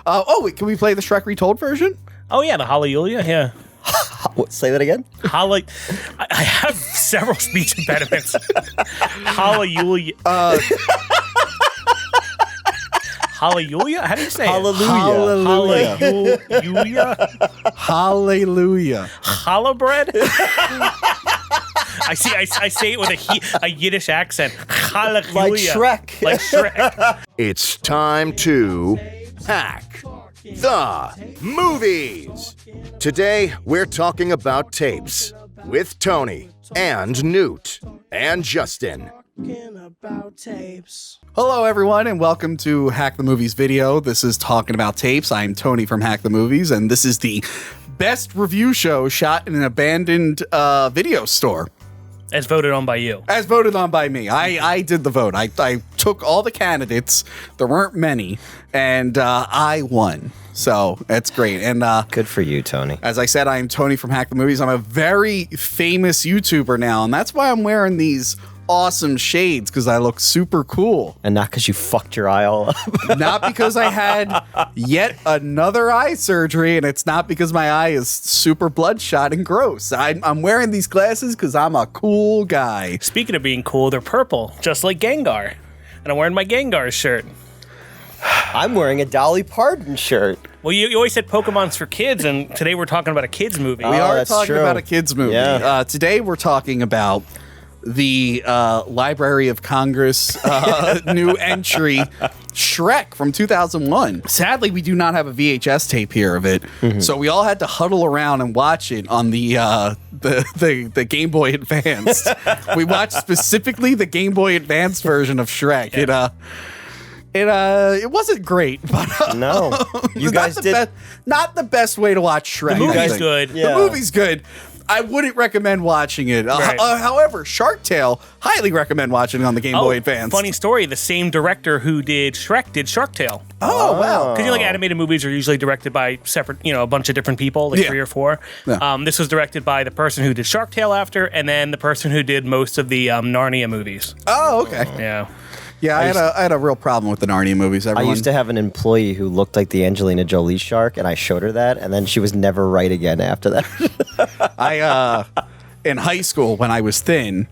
Wait, can we play the Shrek Retold version? Oh, yeah, the Hallelujah, yeah. Say that again? I have several speech impediments. Hallelujah. Hallelujah? How do you say Hallelujah. it? Hallelujah. Hallelujah. Challah bread? I say it with a Yiddish accent. Hallelujah. Like Shrek. Like Shrek. It's time to hack the movies. Today, we're talking about tapes with Tony and Newt and Justin. Hello, everyone, and welcome to Hack the Movies video. This is Talking About Tapes. I'm Tony from Hack the Movies, and this is the best review show shot in an abandoned video store. As voted on by you. As voted on by me. I did the vote. I took all the candidates. There weren't many, and I won. So that's great. And good for you, Tony. As I said, I am Tony from Hack the Movies. I'm a very famous YouTuber now, and that's why I'm wearing these awesome shades, because I look super cool. And not because you fucked your eye all up. Not because I had yet another eye surgery, and it's not because my eye is super bloodshot and gross. I'm wearing these glasses because I'm a cool guy. Speaking of being cool, they're purple, just like Gengar. And I'm wearing my Gengar shirt. I'm wearing a Dolly Parton shirt. Well, you always said Pokemon's for kids, and today we're talking about a kids movie. We are that's talking true. about a kids movie. Yeah. Today we're talking about the Library of Congress new entry, Shrek from 2001. Sadly, we do not have a VHS tape here of it, so we all had to huddle around and watch it on the Game Boy Advanced. We watched specifically the Game Boy Advanced version of Shrek. Yeah. It wasn't great, but No, you guys did not the best way to watch Shrek. The movie's I think. good. Yeah. The movie's good. I wouldn't recommend watching it. Right. However, Shark Tale, highly recommend watching it on the Game Boy Advance. Funny story, the same director who did Shrek did Shark Tale. Oh, wow. Because animated movies are usually directed by separate, a bunch of different people, like 3 or 4. Yeah. This was directed by the person who did Shark Tale after, and then the person who did most of the Narnia movies. Oh, okay. Yeah. Yeah, I had a real problem with the Narnia movies. I used to have an employee who looked like the Angelina Jolie shark, and I showed her that, and then she was never right again after that. In high school, when I was thin,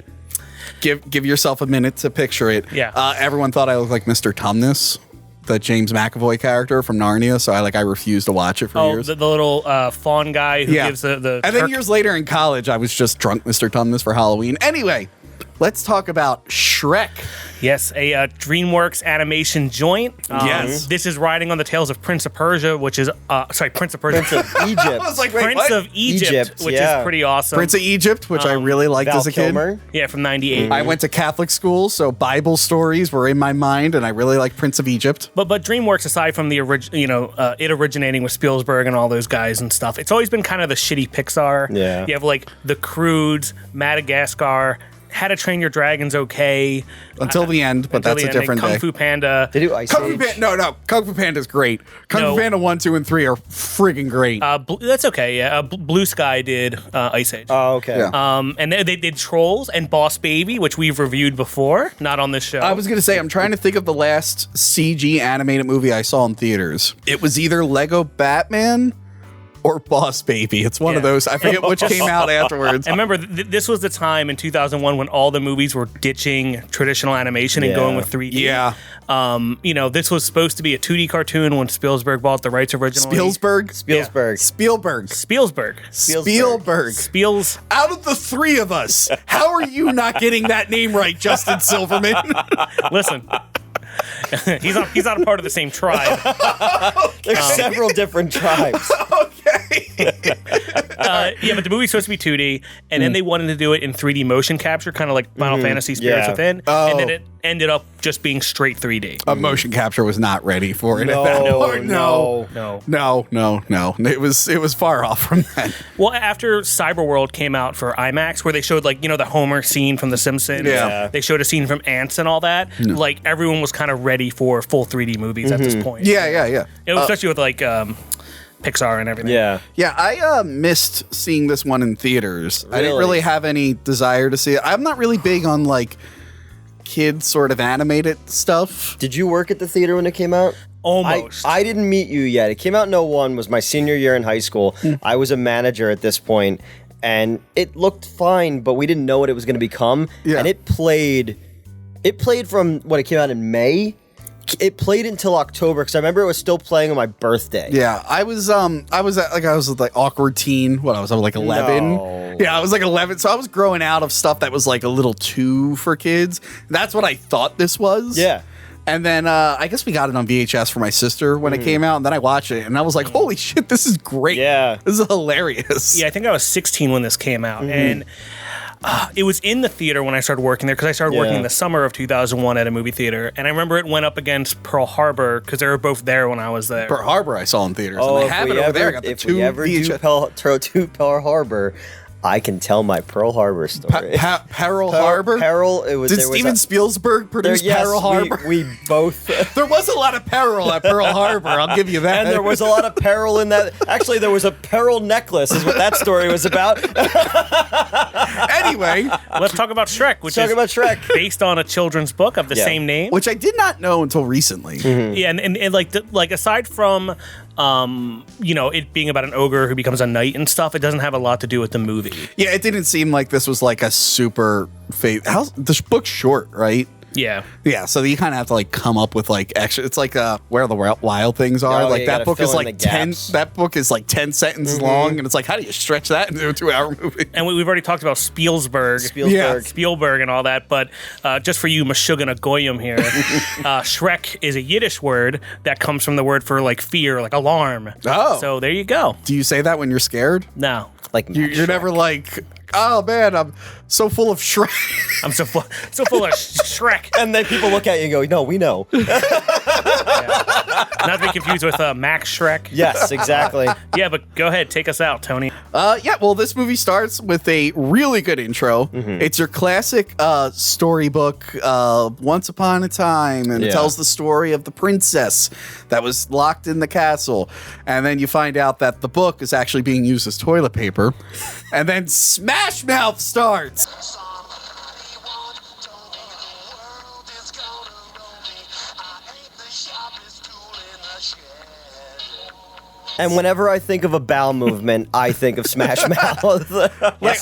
give yourself a minute to picture it. Yeah. Everyone thought I looked like Mr. Tumnus, the James McAvoy character from Narnia, so I refused to watch it for years. The little fawn guy who gives the And then years later in college, I was just drunk Mr. Tumnus for Halloween. Anyway, let's talk about Shrek. Yes, a DreamWorks animation joint. Yes. This is riding on the tails of Prince of Persia, which is, Prince of Persia. Prince of Egypt. I was like, wait, Prince what? of Egypt, which is pretty awesome. Prince of Egypt, which I really liked Val as a kid. Kilmer. Yeah, from 98. I went to Catholic school, so Bible stories were in my mind, and I really liked Prince of Egypt. But DreamWorks, aside from the it originating with Spielberg and all those guys and stuff, it's always been kind of the shitty Pixar. Yeah. You have like The Croods, Madagascar, How to Train Your Dragon's okay. Until the end, but Until that's the a ending. different Kung day. Fu Panda. They do Ice Kung Fu Age. Panda, no, Kung Fu Panda's great. Kung No. Fu Panda 1, 2, and 3 are friggin' great. That's okay, yeah. Blue Sky did Ice Age. Oh, okay. Yeah. And they did Trolls and Boss Baby, which we've reviewed before, not on this show. I was gonna say, I'm trying to think of the last CG animated movie I saw in theaters. It was either Lego Batman or Boss Baby. It's one of those. I forget which came out afterwards. And remember, this was the time in 2001 when all the movies were ditching traditional animation and Yeah. going with 3D. Yeah. This was supposed to be a 2D cartoon when Spielberg bought the rights originally. Spielberg? Spielberg. Spielberg. Spiel's. Out of the three of us, how are you not getting that name right, Justin Silverman? Listen. He's not a part of the same tribe. There's several different tribes. But the movie's supposed to be 2D, and then they wanted to do it in 3D motion capture, kind of like Final Fantasy Spirits Yeah. Within, and then it ended up just being straight 3D. Motion capture was not ready for it at that point. No. No. It was far off from that. Well, after Cyberworld came out for IMAX, where they showed the Homer scene from The Simpsons, Yeah. they showed a scene from Ants and all that. Like everyone was kind of ready for full 3D movies at this point. Yeah. It was especially with Pixar and everything. Yeah. Yeah, I missed seeing this one in theaters. I didn't really have any desire to see it. I'm not really big on kids sort of animated stuff. Did you work at the theater when it came out? Almost. I didn't meet you yet. It came out in '01, was my senior year in high school. I was a manager at this point, and it looked fine, but we didn't know what it was going to become. Yeah. And it played from what it came out in May. It played until October because I remember it was still playing on my birthday. Yeah, I was like awkward teen. What I was like 11. No. Yeah, I was like 11. So I was growing out of stuff that was like a little too for kids. That's what I thought this was. Yeah. And then I guess we got it on VHS for my sister when it came out, and then I watched it, and I was like, "Holy shit, this is great! Yeah. This is hilarious." Yeah, I think I was 16 when this came out, and it was in the theater when I started working there because I started working in the summer of 2001 at a movie theater, and I remember it went up against Pearl Harbor because they were both there when I was there. Pearl Harbor, I saw in theaters. Oh, and I have it over there. I got the if two we ever VHS. do Pearl Harbor, I can tell my Pearl Harbor story. Pearl Harbor. Peril. It was. Did there was Steven Spielberg produce Pearl Harbor? We both. There was a lot of peril at Pearl Harbor. I'll give you that. And there was a lot of peril in that. Actually, there was a peril necklace, is what that story was about. Anyway, Let's talk about Shrek, which Talk is about Shrek. based on a children's book of the same name. which I did not know until recently. Yeah, and like aside from it being about an ogre who becomes a knight and stuff, it doesn't have a lot to do with the movie. Yeah, it didn't seem like this was like a super the book's short, right? Yeah. Yeah, so you kind of have to like come up with like extra. It's like Where the Wild Things Are. Oh, like you that gotta book is fill in like the 10. gaps. That book is like 10 sentences long, and it's like, how do you stretch that into a 2-hour movie? And we've already talked about Spielberg and all that, but just for you Meshuggah Goyim here, Shrek is a Yiddish word that comes from the word for like fear, like alarm. Oh. So there you go. Do you say that when you're scared? No. Like You're never like, oh man, I'm so full of Shrek. I'm so full of Shrek. And then people look at you and go, "No, we know." Not to be confused with Max Shrek. Yes, exactly. Yeah, but go ahead, take us out, Tony. Yeah, well, this movie starts with a really good intro. It's your classic storybook, Once Upon a Time, and it Yeah. tells the story of the princess that was locked in the castle. And then you find out that the book is actually being used as toilet paper. And then Smash Mouth starts. And whenever I think of a bowel movement, I think of Smash Mouth. Like,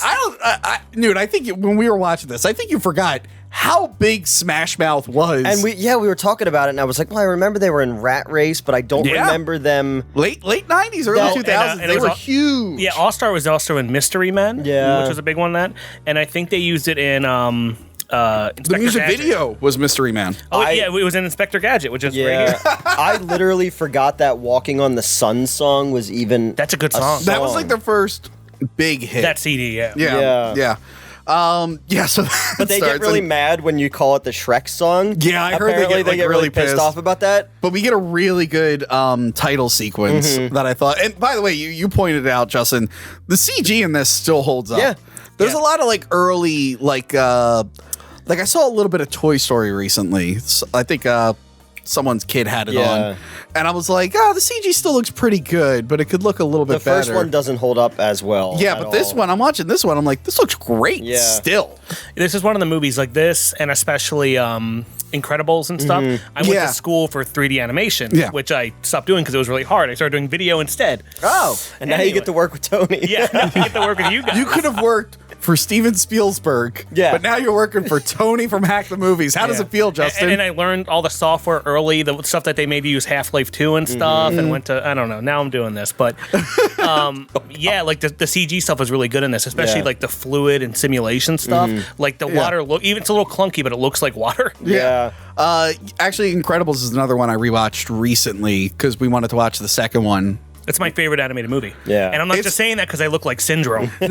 Newt, I think when we were watching this, I think you forgot how big Smash Mouth was. And we were talking about it, and I was like, well, I remember they were in Rat Race, but I don't remember them. late 90s, early That- 2000s, and they it was were all- huge. Yeah, All Star was also in Mystery Men, Yeah. which was a big one. And I think they used it in The music Gadget. video was Mystery Man. Oh yeah, it was in Inspector Gadget, which is right Yeah, here. I literally forgot that "Walking on the Sun" song was even. That's a good song. That was like their first big hit. That CD, yeah. Yeah. So But they get really mad when you call it the Shrek song. Yeah, I heard they Apparently get, like, really pissed pissed. off about that. But we get a really good title sequence that I thought. And by the way, you pointed it out, Justin. The CG in this still holds up. Yeah. There's a lot of like early like I saw a little bit of Toy Story recently. I think someone's kid had it on, and I was like, the CG still looks pretty good, but it could look a little bit better. The first one doesn't hold up as well. Yeah, at but this all. one, I'm watching this one. I'm like, this looks great. Yeah. Still. This is one of the movies like this, and especially Incredibles and stuff. I went Yeah. to school for 3D animation, Yeah. which I stopped doing because it was really hard. I started doing video instead. Oh, and now you get to work with Tony. Yeah, I get to work with you guys. You could have worked for Steven Spielberg, but now you're working for Tony from Hack the Movies. How does it feel, Justin? And I learned all the software early, the stuff that they made to use Half-Life 2 and stuff, and went to, I don't know, now I'm doing this. But yeah, like the CG stuff was really good in this, especially like the fluid and simulation stuff. Like the water, even it's a little clunky, but it looks like water. Yeah. Actually, Incredibles is another one I rewatched recently because we wanted to watch the second one. It's my favorite animated movie. Yeah. And I'm not just saying that because I look like Syndrome. No.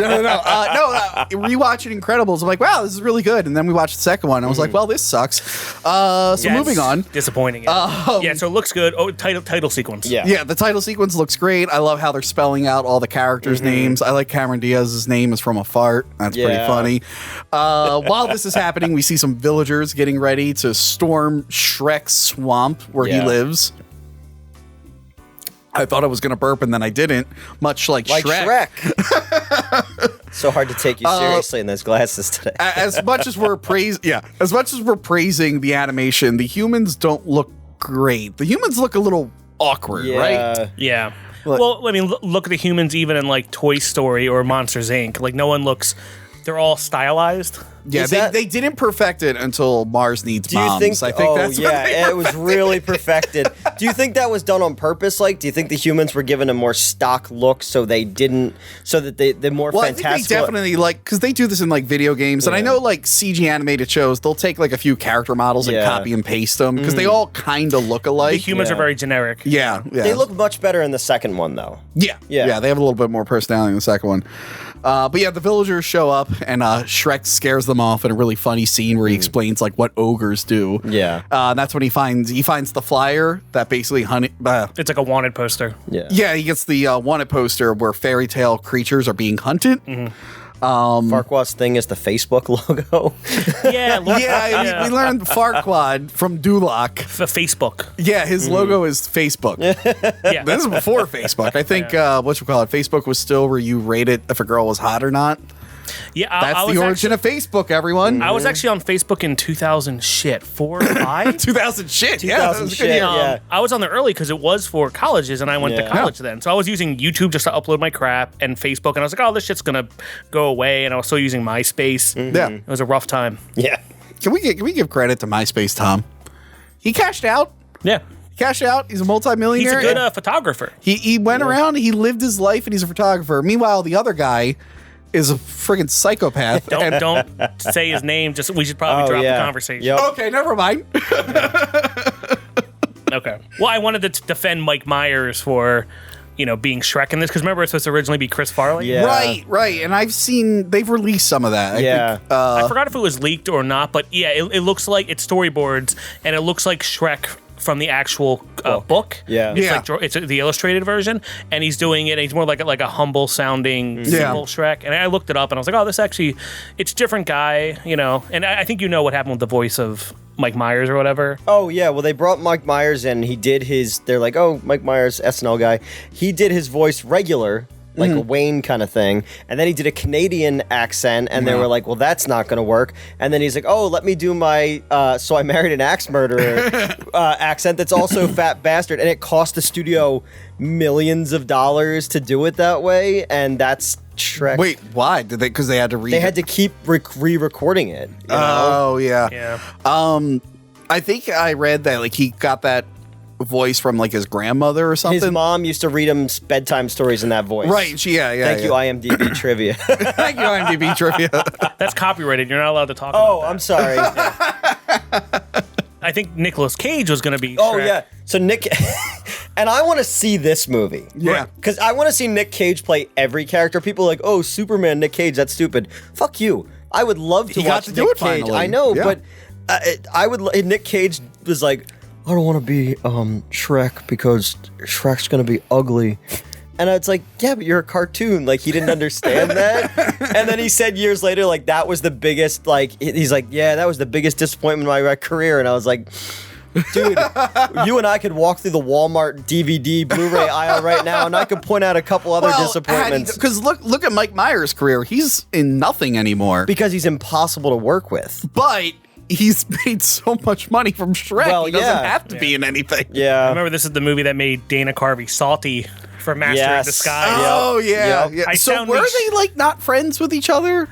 Rewatching Incredibles, I'm like, wow, this is really good. And then we watched the second one. And I was like, well, this sucks. So Yeah, moving it's on. Disappointing. Yeah, so it looks good. Oh, title sequence. Yeah. Yeah, the title sequence looks great. I love how they're spelling out all the characters' names. I like Cameron Diaz's name is from a fart. That's pretty Yeah. funny. While this is happening, we see some villagers getting ready to storm Shrek's swamp where he Yeah. lives. I thought I was going to burp and then I didn't, much like Shrek. So hard to take you seriously in those glasses today. As much as we're praising the animation, the humans don't look great. The humans look a little awkward, right? Yeah. Well, I mean, look at the humans even in like Toy Story or Monsters Inc. Like no one looks. They're all stylized. Yeah, they didn't perfect it until Mars Needs Moms. I think that's when it was really perfected. Do you think that was done on purpose? Like, do you think the humans were given a more stock look so they didn't, so that they're more fantastic? I think they definitely because they do this in like video games, and I know like CG animated shows, they'll take like a few character models and copy and paste them because they all kind of look alike. The humans are very generic. Yeah. They look much better in the second one though. Yeah, they have a little bit more personality in the second one. But yeah, the villagers show up, and Shrek scares them off in a really funny scene where he explains like what ogres do. Yeah, and that's when he finds the flyer that basically it's like a wanted poster. Yeah, he gets the wanted poster where fairy tale creatures are being hunted. Farquaad's thing is the Facebook logo. We learned Farquaad from Duloc. Facebook. Yeah, his logo is Facebook. Yeah, this is before Facebook. I think Facebook was still where you rated if a girl was hot or not. Yeah, that's the origin of Facebook, everyone. I was actually on Facebook in 2004 or 5. 2000 shit. I was on there early because it was for colleges, and I went to college then. So I was using YouTube just to upload my crap and Facebook, and I was like, oh, this shit's gonna go away. And I was still using MySpace. Yeah, it was a rough time. Yeah. Can we give credit to MySpace, Tom? He cashed out. Yeah. Cash out. He's a multimillionaire. He's a good photographer. He went around. He lived his life, and he's a photographer. Meanwhile, the other guy is a friggin' psychopath. Don't say his name. Just we should probably drop the conversation. Yep. Okay, never mind. Okay. Well, I wanted to defend Mike Myers for being Shrek in this because remember it was supposed to originally be Chris Farley. Yeah. Right. And they've released some of that. I forgot if it was leaked or not, but yeah, it looks like it's storyboards and it looks like Shrek from the actual book. Yeah. It's the illustrated version, and he's doing it. And he's more like a humble sounding, simple Shrek. And I looked it up, and I was like, oh, this actually, it's a different guy, And I think what happened with the voice of Mike Myers or whatever. Oh yeah, well they brought Mike Myers in. He did his. They're like, oh, Mike Myers, SNL guy. He did his voice regular. Like a Wayne kind of thing. And then he did a Canadian accent, and they were like, well, that's not going to work. And then he's like, oh, let me do my So I Married an Axe Murderer accent that's also Fat Bastard. And it cost the studio millions of dollars to do it that way, and that's Shrek. Wait, why? Did they? Because they had to They had to keep re-recording it. You know? Oh, yeah. Yeah. I think I read that like he got that voice from like his grandmother or something. His mom used to read him bedtime stories in that voice. Right. Thank you, IMDb trivia. Thank you, IMDb trivia. That's copyrighted. You're not allowed to talk about that. I'm sorry. I think Nicolas Cage was going to be Shrek. Oh, yeah. So Nick... and I want to see this movie. Yeah. Because I want to see Nick Cage play every character. People are like, oh, Superman, Nick Cage, that's stupid. Fuck you. I would love to watch Nick Cage. Finally. I know, but I would... Nick Cage was like... I don't want to be Shrek because Shrek's going to be ugly. And it's like, yeah, but you're a cartoon. Like, he didn't understand that. And then he said years later, like, that was the biggest, like, he's like, yeah, that was the biggest disappointment of my career. And I was like, dude, you and I could walk through the Walmart DVD Blu-ray aisle right now, and I could point out a couple other disappointments. Because look at Mike Myers' career. He's in nothing anymore. Because he's impossible to work with. But... he's made so much money from Shrek. Well, he doesn't have to be in anything. Yeah. I remember this is the movie that made Dana Carvey salty for Master of Disguise. Oh, yeah. So were they like not friends with each other?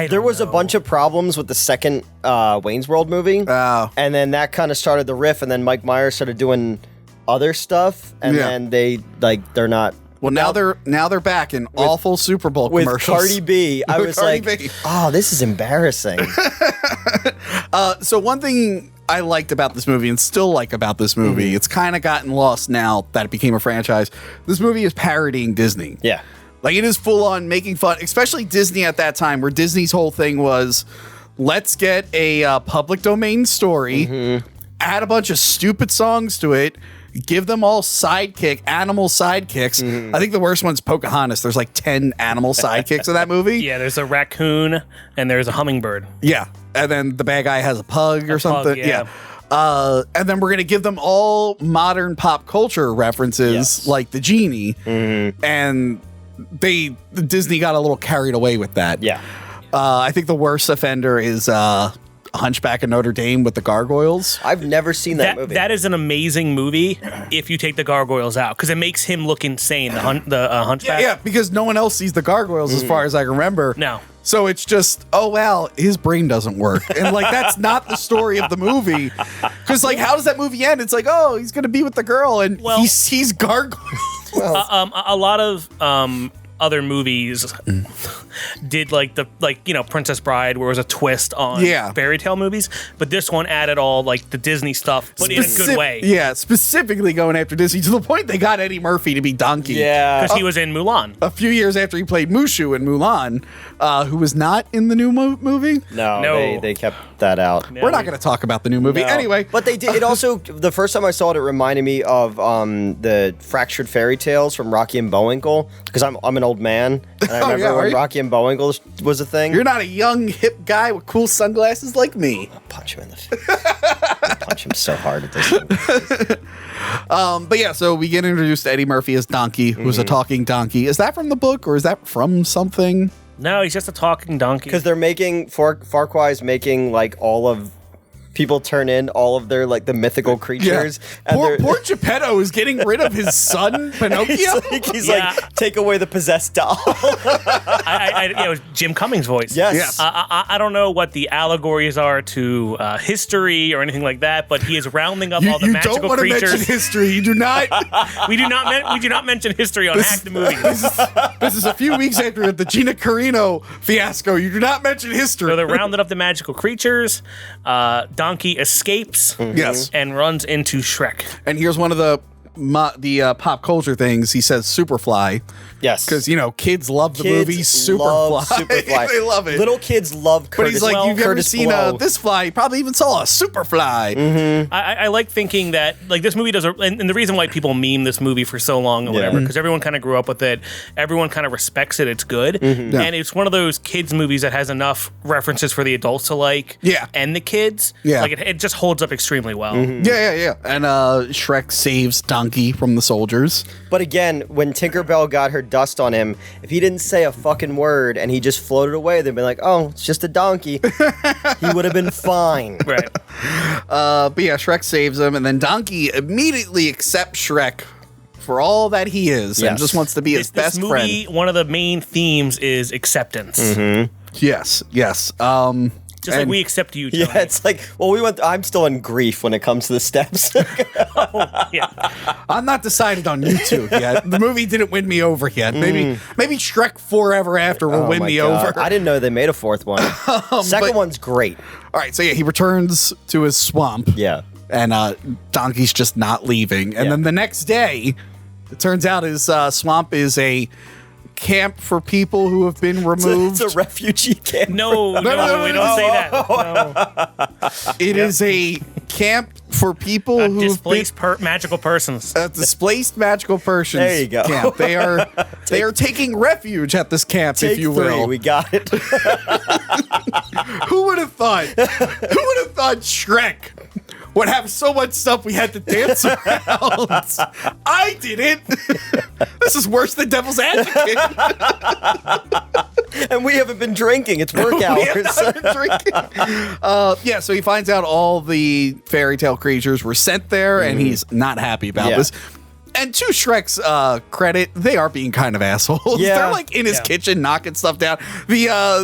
There was a bunch of problems with the second Wayne's World movie. Oh. And then that kind of started the riff, and then Mike Myers started doing other stuff, and then they're not. Well, now they're back in awful Super Bowl commercials. With Cardi B. I was like, oh, this is embarrassing. So one thing I liked about this movie and still like about this movie, it's kind of gotten lost now that it became a franchise. This movie is parodying Disney. Yeah. Like it is full on making fun, especially Disney at that time, where Disney's whole thing was, let's get a public domain story, add a bunch of stupid songs to it, give them all animal sidekicks. I think the worst one's Pocahontas. There's like 10 animal sidekicks in that movie. Yeah, there's a raccoon and there's a hummingbird. Yeah. And then the bad guy has a pug or something. Yeah. And then we're going to give them all modern pop culture references like the genie. And Disney got a little carried away with that. Yeah. I think the worst offender is Hunchback of Notre Dame with the gargoyles. I've never seen that movie. That is an amazing movie if you take the gargoyles out, because it makes him look insane. The Hunchback. Yeah, because no one else sees the gargoyles as far as I can remember. No. So it's just, oh, wow, his brain doesn't work. And, like, that's not the story of the movie. Because, like, how does that movie end? It's like, oh, he's going to be with the girl, and he sees gargoyles. A lot of other movies did Princess Bride, where it was a twist on fairy tale movies, but this one added all like the Disney stuff, but in a good way. Yeah, specifically going after Disney to the point they got Eddie Murphy to be Donkey. Yeah, because he was in Mulan a few years after he played Mushu in Mulan, who was not in the new movie. No. They kept that out. We're not going to talk about the new movie anyway. But they did. It also, the first time I saw it, it reminded me of the fractured fairy tales from Rocky and Bullwinkle, because I'm an old man, and I remember when Rocky and Bullwinkle was a thing. You're not a young hip guy with cool sunglasses like me. I'll punch him in the face. I'll punch him so hard at this. But yeah, so we get introduced to Eddie Murphy as Donkey, who's a talking donkey. Is that from the book, or is that from something? No, he's just a talking donkey. Because they're making Farquaad is making like all of people turn in all of their like the mythical creatures. Yeah. And poor Geppetto is getting rid of his son Pinocchio. He's like, take away the possessed doll. It was Jim Cummings' voice. Yes. I don't know what the allegories are to history or anything like that, but he is rounding up all the magical creatures. You don't want to mention history. You do not. We do not mention history on Hack the Movie. This is a few weeks after the Gina Carino fiasco. You do not mention history. So they're rounding up the magical creatures. Donkey escapes and runs into Shrek. And here's one of the pop culture things. He says Superfly. Yes. Because, kids love the movie Superfly. They love it. Little kids love Curtis. But he's like, you've never seen this fly. You probably even saw a Superfly. Mm-hmm. I like thinking that, like, this movie does, and the reason why people meme this movie for so long or whatever, because everyone kind of grew up with it. Everyone kind of respects it. It's good. Mm-hmm. Yeah. And it's one of those kids' movies that has enough references for the adults to like and the kids. Yeah. Like, it just holds up extremely well. Mm-hmm. Yeah. And Shrek saves Donkey from the soldiers. But again, when Tinkerbell got her dust on him, if he didn't say a fucking word and he just floated away, they'd be like, oh, it's just a donkey. He would have been fine. Right. But yeah, Shrek saves him, and then Donkey immediately accepts Shrek for all that he is and just wants to be his best friend. This movie, one of the main themes is acceptance. Mm-hmm. Yes. Just like we accept you, Tony. Yeah, it's like, well, I'm still in grief when it comes to the steps. I'm not decided on you two yet. The movie didn't win me over yet. Maybe Shrek Forever After will win me over. I didn't know they made a fourth one. Second one's great. All right, so yeah, he returns to his swamp. Yeah. And Donkey's just not leaving. And then the next day, it turns out his swamp is a camp for people who have been removed. It's a refugee camp. No, we don't say that. No. It is a camp for people who displaced magical persons. Displaced magical persons. There you go. Camp. They are taking refuge at this camp, if you will. We got it. Who would have thought? Who would have thought Shrek would have so much stuff we had to dance around? I didn't. This is worse than Devil's Advocate. And we haven't been drinking. It's work hours. So he finds out all the fairy tale creatures were sent there, and he's not happy about this. And to Shrek's credit, they are being kind of assholes. Yeah. They're like in his kitchen knocking stuff down. I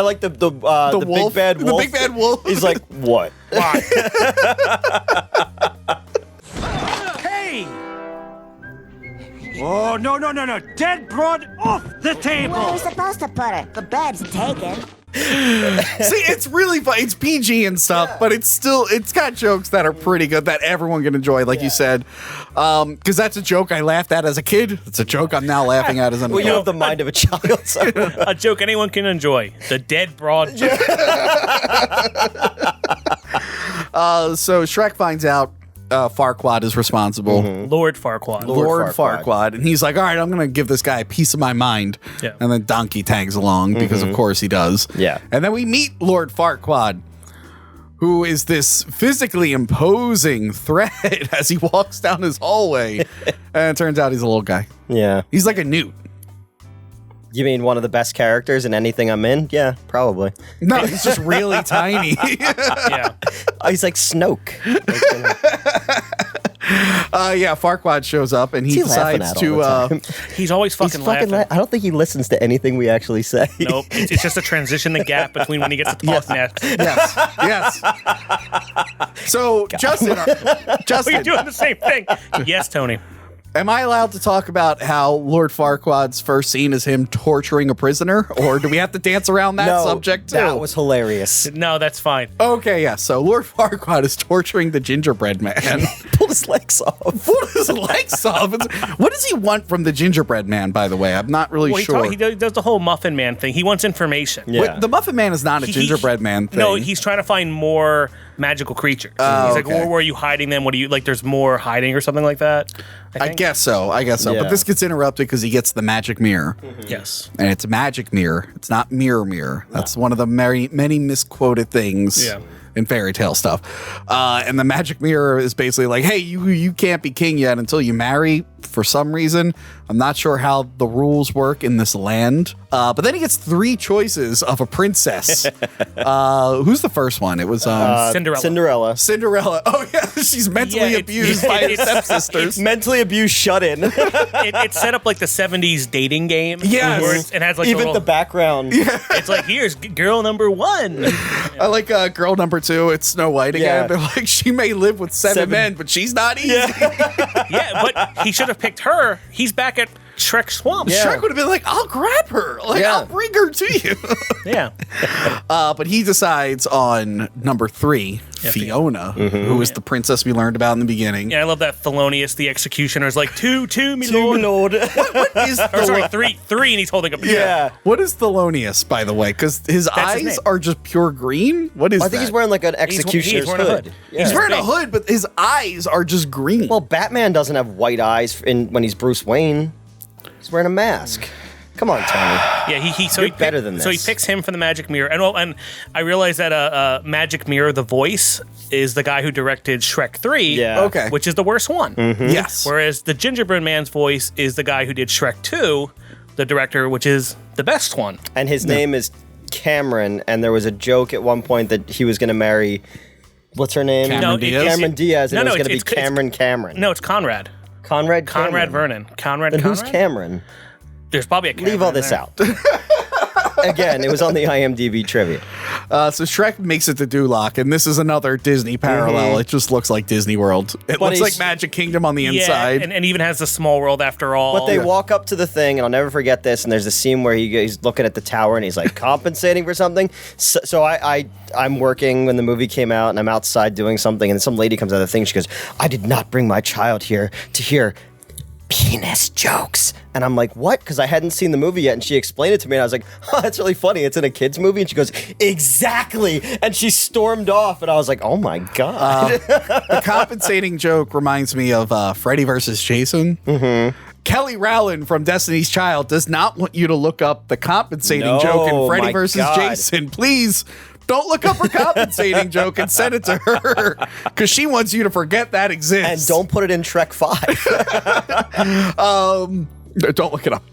like the wolf, big bad wolf. The big bad wolf. He's like, what? Why? Hey! Oh, no. Dead broad off the table! Where are we supposed to put it? The bed's taken. See, it's really fun. It's PG and stuff, but it's got jokes that are pretty good that everyone can enjoy, like you said. Because that's a joke I laughed at as a kid. It's a joke I'm now laughing at as an adult. Well, you have the mind of a child. So. A joke anyone can enjoy. The dead broad. So Shrek finds out Farquaad is responsible. Lord Farquaad. Lord Farquaad. And he's like, all right, I'm going to give this guy a piece of my mind. Yeah. And then Donkey tags along because, of course, he does. Yeah. And then we meet Lord Farquaad, who is this physically imposing threat as he walks down his hallway. And it turns out he's a little guy. Yeah. He's like a Newt. You mean one of the best characters in anything I'm in? Yeah, probably. No, he's just really tiny. Yeah. Oh, he's like Snoke. Farquaad shows up and he decides to. He's always fucking laughing. I don't think he listens to anything we actually say. Nope. It's just a transition, the gap between when he gets to talk next. Yes. So, Justin, You're doing the same thing. Yes, Tony. am I allowed to talk about how Lord Farquaad's first scene is him torturing a prisoner, or do we have to dance around that subject too? That was hilarious. No, that's fine. Okay, yeah. So Lord Farquaad is torturing the gingerbread man. Pulled his legs off. What does he want from the gingerbread man, by the way? I'm not really sure. He does the whole Muffin Man thing. He wants information. Yeah. Wait, the Muffin Man is not a gingerbread man thing. No, he's trying to find more magical creatures. He's like, where are you hiding them? What do you, like, there's more hiding or something like that? I guess so. Yeah. But this gets interrupted because he gets the magic mirror. Mm-hmm. Yes. And it's a magic mirror. It's not mirror. That's one of the many misquoted things in fairy tale stuff. And the magic mirror is basically like, hey, you can't be king yet until you marry for some reason. I'm not sure how the rules work in this land. But then he gets 3 choices of a princess. Who's the first one? It was Cinderella. Cinderella. Oh, yeah. She's mentally abused by her stepsisters. Mentally abused, shut in. It's set up like the 70s dating game. Yes. Where it has like Even the background. It's like, here's girl number 1. I like girl number 2. It's Snow White again. Yeah. They're like, she may live with 7 men, but she's not easy. Yeah, but he should have picked her. He's back at Shrek Swamp. Yeah. Shrek would have been like, I'll grab her. I'll bring her to you. Yeah. But he decides on number 3, Fiona, who is the princess we learned about in the beginning. Yeah, I love that Thelonious, the executioner, is like, two, me lord. What is Or sorry, three, and he's holding up. Yeah. What is Thelonious, by the way? Because his eyes are just pure green. What is that? I think he's wearing like an executioner's wearing a hood. hood. Yeah. He's wearing a hood, but his eyes are just green. Well, Batman doesn't have white eyes when he's Bruce Wayne. He's wearing a mask. Come on, Tony. Yeah, You're better than So he this. picks him for the Magic Mirror, and I realized that Magic Mirror, the voice, is the guy who directed Shrek 3. Yeah. Okay. Which is the worst one. Yes. Whereas the Gingerbread Man's voice is the guy who did Shrek 2, the director, which is the best one. And his name is Cameron, and there was a joke at one point that he was going to marry, what's her name? Cameron Diaz? Cameron Diaz, and it was going to be it's Cameron. No, it's Conrad. Conrad Vernon. Conrad. Then who's Cameron? There's probably a Cameron. Leave all this there. out. Again, it was on the IMDb trivia. So Shrek makes it to Duloc, and this is another Disney parallel. It just looks like Disney World. It looks like Magic Kingdom on the inside. And even has the small world after all. But they walk up to the thing, and I'll never forget this, and there's a scene where he's looking at the tower, and he's like compensating for something. So I'm working when the movie came out, and I'm outside doing something, and some lady comes out of the thing, she goes, I did not bring my child here to hear penis jokes. And I'm like, what? Because I hadn't seen the movie yet, and she explained it to me, and I was like, oh, that's really funny. It's in a kid's movie. And she goes, exactly. And she stormed off, and I was like, oh my God. The compensating joke reminds me of Freddy versus Jason. Kelly Rowland from Destiny's Child does not want you to look up the compensating joke in Freddy my versus God. Jason. Please don't look up her compensating joke and send it to her, because she wants you to forget that exists. And don't put it in Shrek 5. Don't look it up.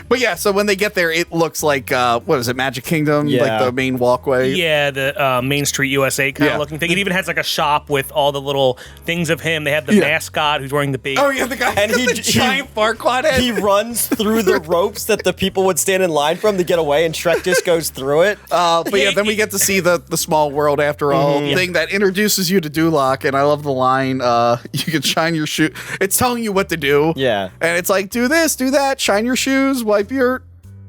But yeah, so when they get there, it looks like, what is it, Magic Kingdom? Yeah. Like the main walkway? Yeah, the Main Street USA kind Yeah. of looking thing. It even has like a shop with all the little things of him. They have the mascot who's wearing the big... Oh yeah, the guy And with the giant Farquaad head. He runs through the ropes that the people would stand in line from to get away, and Shrek just goes through it. But yeah, then we get to see the small world after all thing that introduces you to Duloc, and I love the line, you can shine your shoe. It's telling you what to do. Yeah. And it's like, do this, do that, shine your shoes, wipe your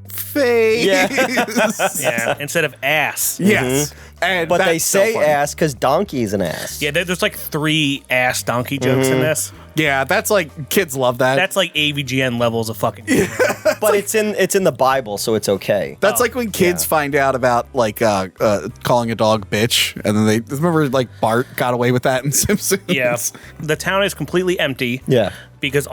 face. Yeah, instead of ass. Yes. And But they that's so say funny. ass because donkey's an ass. Yeah, there's like 3 ass donkey jokes in this. Yeah, that's like, kids love that. That's like AVGN levels of fucking humor. But it's in the Bible, so it's okay. That's like when kids find out about like calling a dog bitch, and then they remember like Bart got away with that in Simpsons. Yeah. The town is completely empty. Yeah. because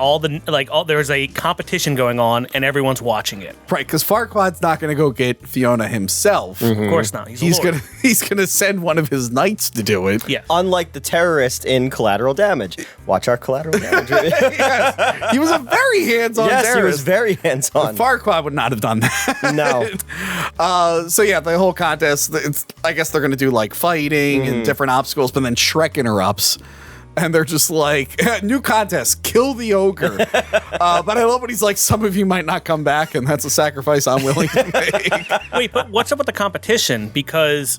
there's a competition going on and everyone's watching it. Right, because Farquaad's not going to go get Fiona himself. Of course not. He's gonna send one of his knights to do it. Yeah. Unlike the terrorist in Collateral Damage. Watch our Collateral Damage review. Yes. He was a very hands-on terrorist. Yes, he was very hands-on. Farquaad would not have done that. No. So yeah, the whole contest, I guess they're going to do like fighting and different obstacles, but then Shrek interrupts. And they're just like, new contest, kill the ogre. But I love when he's like, some of you might not come back, and that's a sacrifice I'm willing to make. Wait, but what's up with the competition? Because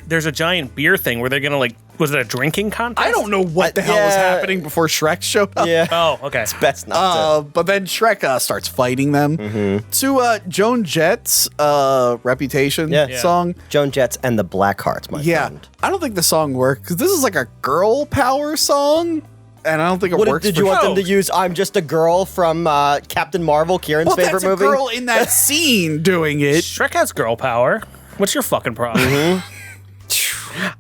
there's a giant beer thing where they're going to like, was it a drinking contest? I don't know what the hell was happening before Shrek showed up. Yeah. Oh, okay. It's best not to. But then Shrek starts fighting them to Joan Jett's Reputation song. Joan Jett and the Blackhearts, my friend. I don't think the song worked because this is like a girl power song, and I don't think it works. Did you want them to use "I'm Just a Girl" from Captain Marvel, Kieran's favorite movie? Well, that's a girl in that scene doing it. Shrek has girl power. What's your fucking problem?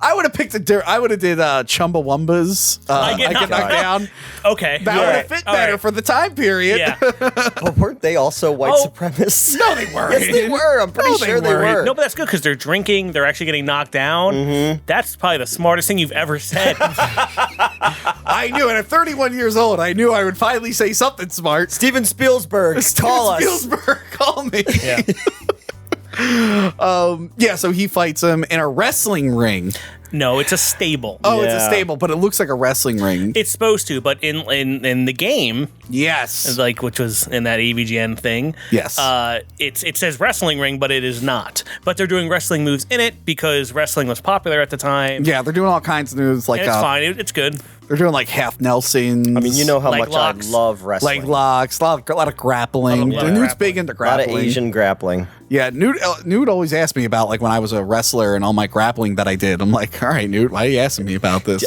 I would have picked I would have did Chumbawamba's. I Get Knocked Down. Okay. That would have fit better for the time period. Yeah. But weren't they also white supremacists? No, they weren't. Yes, they were. I'm pretty sure they were. No, but that's good because they're drinking. They're actually getting knocked down. That's probably the smartest thing you've ever said. I knew, and at 31 years old, I knew I would finally say something smart. Steven Spielberg, call us. Spielberg, call me. Yeah. So he fights him in a wrestling ring. No, it's a stable. Oh, it's a stable, but it looks like a wrestling ring. It's supposed to, but in the game, yes, like which was in that AVGN thing. Yes, it says wrestling ring, but it is not. But they're doing wrestling moves in it because wrestling was popular at the time. Yeah, they're doing all kinds of moves. Like and it's fine. It's good. They're doing like half Nelsons. I mean, you know how Like much locks. I love wrestling. Like locks, a lot of grappling. Newt's big into A lot grappling. of Asian grappling. Yeah, Newt always asked me about like when I was a wrestler and all my grappling that I did. I'm like, all right, Newt, why are you asking me about this?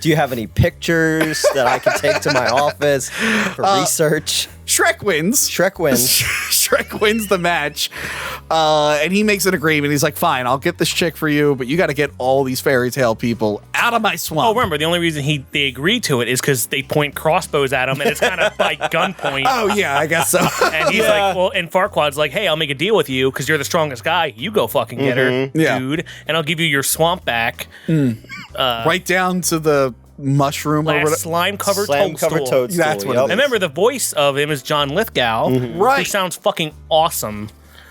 Do you have any pictures that I can take to my office for research? Shrek wins. Shrek wins the match, and he makes an agreement. He's like, fine, I'll get this chick for you, but you got to get all these fairy tale people out of my swamp. Oh, remember, the only reason they agree to it is because they point crossbows at him, and it's kind of by gunpoint. Oh, yeah, I guess so. And he's like, well, and Farquaad's like, hey, I'll make a deal with you because you're the strongest guy. You go fucking get her, dude, and I'll give you your swamp back. Right down to the mushroom or whatever. Slime-covered toadstool. That's what it is. And remember, the voice of him is John Lithgow, Right. who sounds fucking awesome.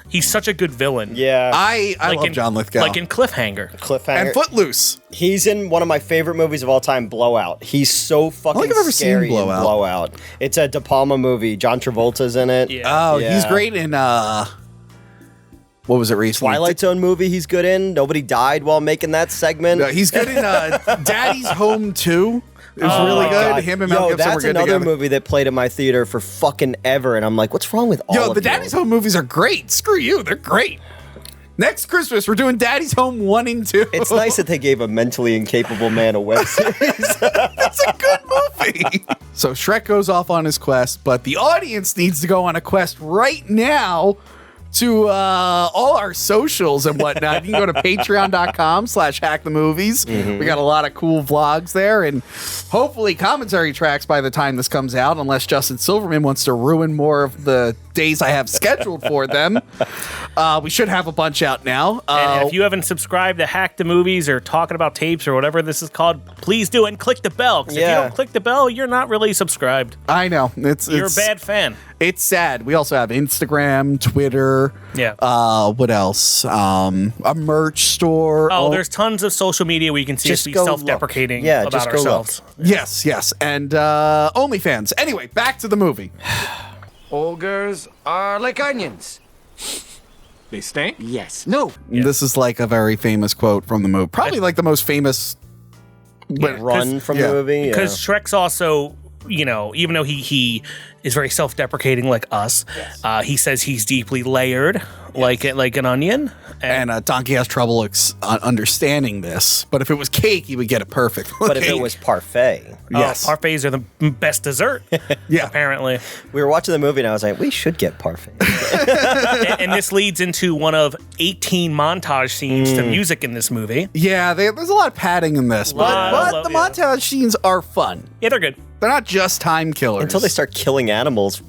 He's such a good villain. Yeah. I love John Lithgow. Like in Cliffhanger. And Footloose. He's in one of my favorite movies of all time, Blowout. He's so fucking I've ever seen scary in Blowout. Blowout. It's a De Palma movie. John Travolta's in it. Yeah. Oh, he's great in what was it recently? Twilight Zone movie he's good in. Nobody died while making that segment. No, he's good in Daddy's Home 2. It was really good. God. Him and Mel Gibson that's were good another together. movie that played in my theater for fucking ever, and I'm like, what's wrong with all of the you? Daddy's Home movies are great. Screw you. They're great. Next Christmas, we're doing Daddy's Home 1 and 2. It's nice that they gave a mentally incapable man a web series. That's a good movie. So Shrek goes off on his quest, but the audience needs to go on a quest right now to all our socials and whatnot. You can go to patreon.com/hackthemovies. We got a lot of cool vlogs there and hopefully commentary tracks by the time this comes out, unless Justin Silverman wants to ruin more of the days I have scheduled for them. We should have a bunch out now. And if you haven't subscribed to Hack the Movies or Talking About Tapes or whatever this is called, please do it and click the bell. Because if you don't click the bell, you're not really subsubscribed. I know. You're a bad fan. It's sad. We also have Instagram, Twitter. Yeah. What else? A merch store. Oh, there's tons of social media where you can see us be self-deprecating about ourselves. Yes. And OnlyFans. Anyway, back to the movie. Ogres are like onions. They stink? Yes. No. This is like a very famous quote from the movie. Probably like the most famous run from the movie. Because Shrek's also, even though he is very self-deprecating like us, he says he's deeply layered like an onion. And Donkey has trouble understanding this. But if it was cake, he would get it perfect. But if it was parfait. Yes. Parfaits are the best dessert. Apparently. We were watching the movie and I was like, we should get parfait. and this leads into one of 18 montage scenes to music in this movie. Yeah, there's a lot of padding in this. But the montage scenes are fun. Yeah, they're good. They're not just time killers. Until they start killing animals.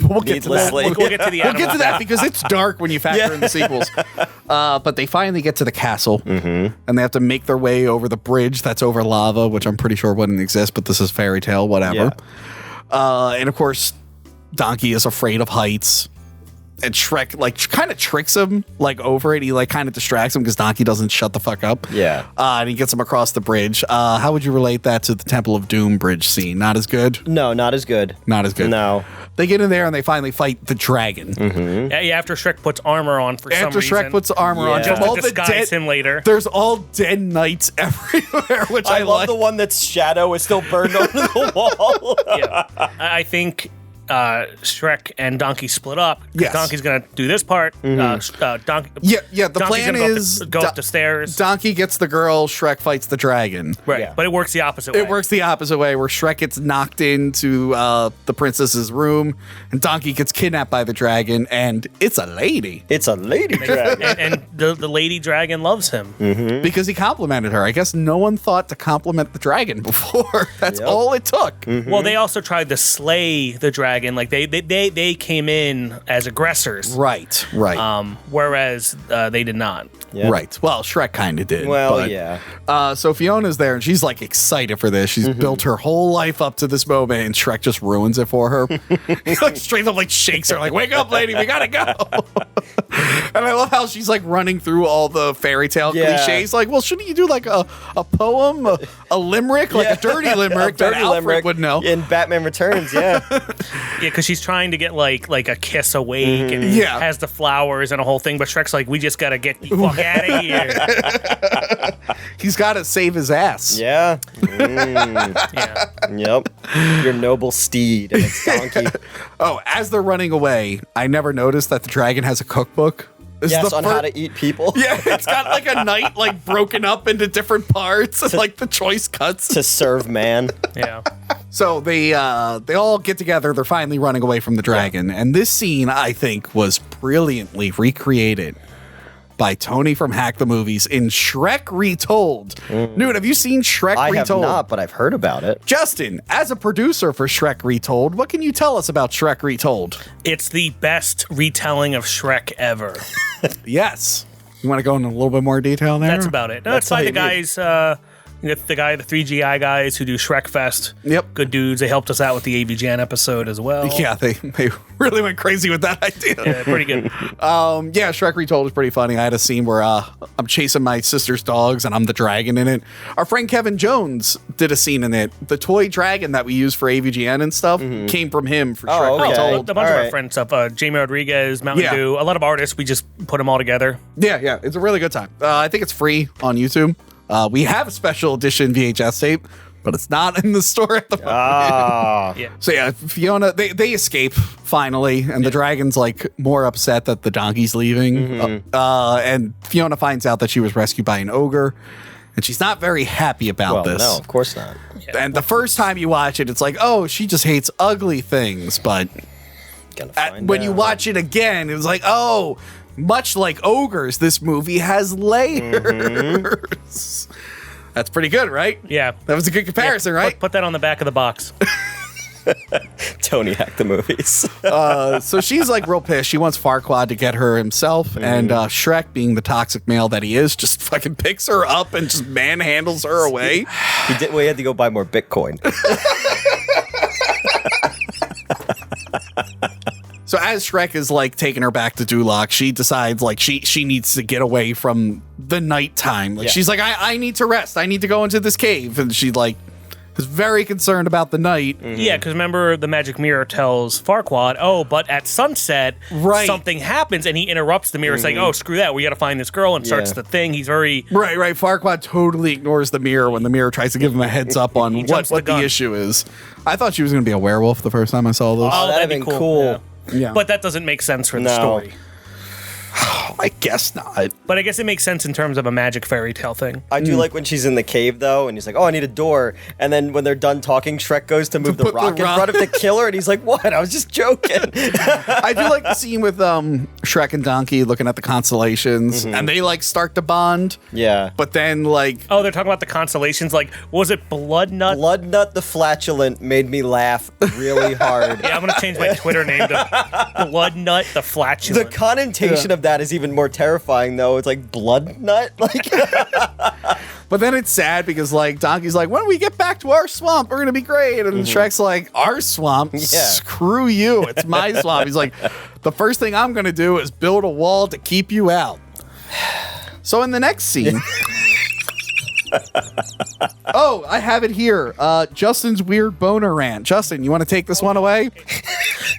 We'll get to that. We'll get to the We'll get to that because it's dark when you factor in the sequels. But they finally get to the castle, and they have to make their way over the bridge that's over lava, which I'm pretty sure wouldn't exist, but this is fairy tale, whatever. Yeah. And of course, Donkey is afraid of heights. And Shrek, like, kind of tricks him, like, over it. He, like, kind of distracts him because Donkey doesn't shut the fuck up. Yeah. And he gets him across the bridge. How would you relate that to the Temple of Doom bridge scene? Not as good? No, not as good. Not as good. No. They get in there and they finally fight the dragon. Yeah, after Shrek puts armor on for some reason. After Shrek puts armor on. Just From all to the disguise him later. There's all dead knights everywhere, which I love like. the one that's shadow is still burned onto the wall. Yeah. I think Shrek and Donkey split up. Yes. Donkey's going to do this part. Donkey, Yeah, the Donkey's plan gonna is go up the stairs. Donkey gets the girl, Shrek fights the dragon. Right, Yeah. but it works the opposite way. It works the opposite way, where Shrek gets knocked into the princess's room, and Donkey gets kidnapped by the dragon, and it's a lady. It's a lady dragon. and the lady dragon loves him. Because he complimented her. I guess no one thought to compliment the dragon before. That's all it took. Well, they also tried to slay the dragon. Like they came in as aggressors. Right. Whereas they did not. Yeah. Right. Well, Shrek kind of did. Well, but, yeah. So Fiona's there, and she's like excited for this. She's built her whole life up to this moment, and Shrek just ruins it for her. He like straight up like shakes her, like, "Wake up, lady, we gotta go." And I love how she's like running through all the fairy tale cliches. Like, well, shouldn't you do like a poem, a limerick, like a dirty limerick that Alfred would know? In Batman Returns, yeah. Yeah, because she's trying to get like a kiss awake and has the flowers and a whole thing. But Shrek's like, we just gotta get the fuck out of here. He's got to save his ass. Yeah. Yeah. Yep. Your noble steed and its donkey. Oh, as they're running away, I never noticed that the dragon has a cookbook. Yes, on how to eat people. Yeah, it's got like a knight like broken up into different parts and like the choice cuts to serve man. Yeah. So they all get together. They're finally running away from the dragon, and this scene I think was brilliantly recreated by Tony from Hack the Movies in Shrek Retold. Newt, have you seen Shrek I Retold? have not, but I've heard about it. Justin, as a producer for Shrek Retold, what can you tell us about Shrek Retold? It's the best retelling of Shrek ever. Yes. You want to go into a little bit more detail there? That's about it. No, it's by the guys, the 3GI guys who do Shrek Fest. Yep. Good dudes. They helped us out with the AV Jan episode as well. Yeah, they really went crazy with that idea. Yeah, pretty good. Yeah, Shrek Retold is pretty funny. I had a scene where I'm chasing my sister's dogs and I'm the dragon in it. Our friend Kevin Jones did a scene in it. The toy dragon that we use for AVGN and stuff came from him for Shrek okay. Retold. A bunch of our friends stuff. Jamie Rodriguez, Mountain Dew, a lot of artists. We just put them all together. Yeah, it's a really good time. I think it's free on YouTube. We have a special edition VHS tape, but it's not in the store at the moment. Yeah. So yeah, Fiona, they escape finally, and the dragon's like more upset that the donkey's leaving. And Fiona finds out that she was rescued by an ogre, and she's not very happy about this. No, of course not. And the first time you watch it, it's like, oh, she just hates ugly things. But when you watch it again, it was like, oh, much like ogres, this movie has layers. That's pretty good, right? Yeah. That was a good comparison, right? Put that on the back of the box. Tony Hack the Movies. So she's like real pissed. She wants Farquaad to get her himself, and Shrek, being the toxic male that he is, just fucking picks her up and just manhandles her away. He had to go buy more Bitcoin. So as Shrek is like taking her back to Duloc, she decides like she needs to get away from the nighttime. Like she's like, I need to rest. I need to go into this cave, and she like is very concerned about the night. Yeah, because remember the magic mirror tells Farquaad, oh, but at sunset, something happens, and he interrupts the mirror, saying, oh, screw that, we got to find this girl, and starts the thing. He's very... Right. Farquaad totally ignores the mirror when the mirror tries to give him a heads up on what the issue is. I thought she was going to be a werewolf the first time I saw this. Oh, that'd be cool. cool. Yeah. But that doesn't make sense for the story. I guess not. But I guess it makes sense in terms of a magic fairy tale thing. I do like when she's in the cave, though, and he's like, oh, I need a door. And then when they're done talking, Shrek goes to move the rock in front of the killer, and he's like, what? I was just joking. I do like the scene with Shrek and Donkey looking at the constellations, and they, like, start to bond. Yeah. But then, like... Oh, they're talking about the constellations. Like, was it Bloodnut? Bloodnut the Flatulent made me laugh really hard. Yeah, I'm going to change my Twitter name to Bloodnut the Flatulent. The connotation of that is even more terrifying, though. It's like blood nut. Like, But then it's sad because, like, Donkey's like, when we get back to our swamp, we're going to be great. And Shrek's like, our swamp? Yeah. Screw you. It's my swamp. He's like, the first thing I'm going to do is build a wall to keep you out. So in the next scene... Oh, I have it here. Justin's weird boner rant. Justin, you want to take this one away?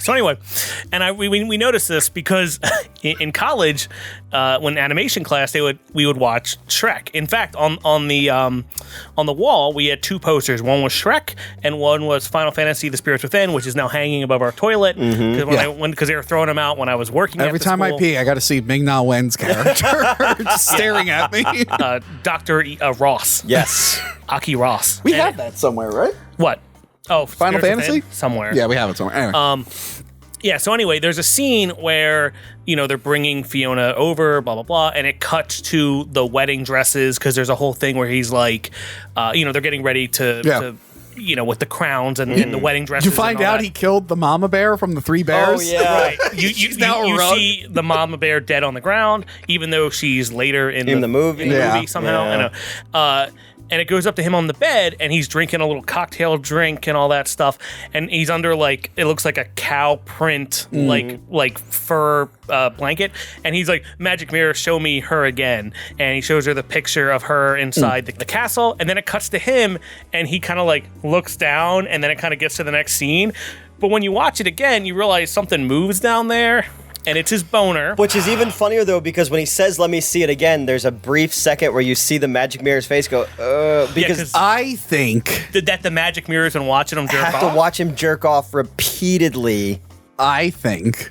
So anyway, and we noticed this because in college, when animation class, we would watch Shrek. In fact, on the wall, we had two posters. One was Shrek, and one was Final Fantasy: The Spirits Within, which is now hanging above our toilet because they were throwing them out when I was working. Every time I pee, I got to see Ming-Na Wen's character just staring at me. Dr. Ross. yes. Aki Ross. We have that somewhere, right? What? Oh, Final Spirits Fantasy? Within? Somewhere. Yeah, we have it somewhere. Anyway. Yeah, so anyway, there's a scene where, they're bringing Fiona over, blah, blah, blah, and it cuts to the wedding dresses because there's a whole thing where he's like, they're getting ready to with the crowns and the wedding dresses. Did you find out he killed the mama bear from the Three Bears? Oh, yeah. Right. You see the mama bear dead on the ground, even though she's later in the movie somehow. Yeah. And it goes up to him on the bed, and he's drinking a little cocktail drink and all that stuff. And he's under, like, it looks like a cow print, like fur blanket. And he's like, magic mirror, show me her again. And he shows her the picture of her inside the castle. And then it cuts to him, and he kind of, like, looks down, and then it kind of gets to the next scene. But when you watch it again, you realize something moves down there. And it's his boner. Which is even funnier, though, because when he says, let me see it again, there's a brief second where you see the magic mirror's face go, because I think that the magic mirror's been watching him jerk off. have to watch him jerk off repeatedly. I think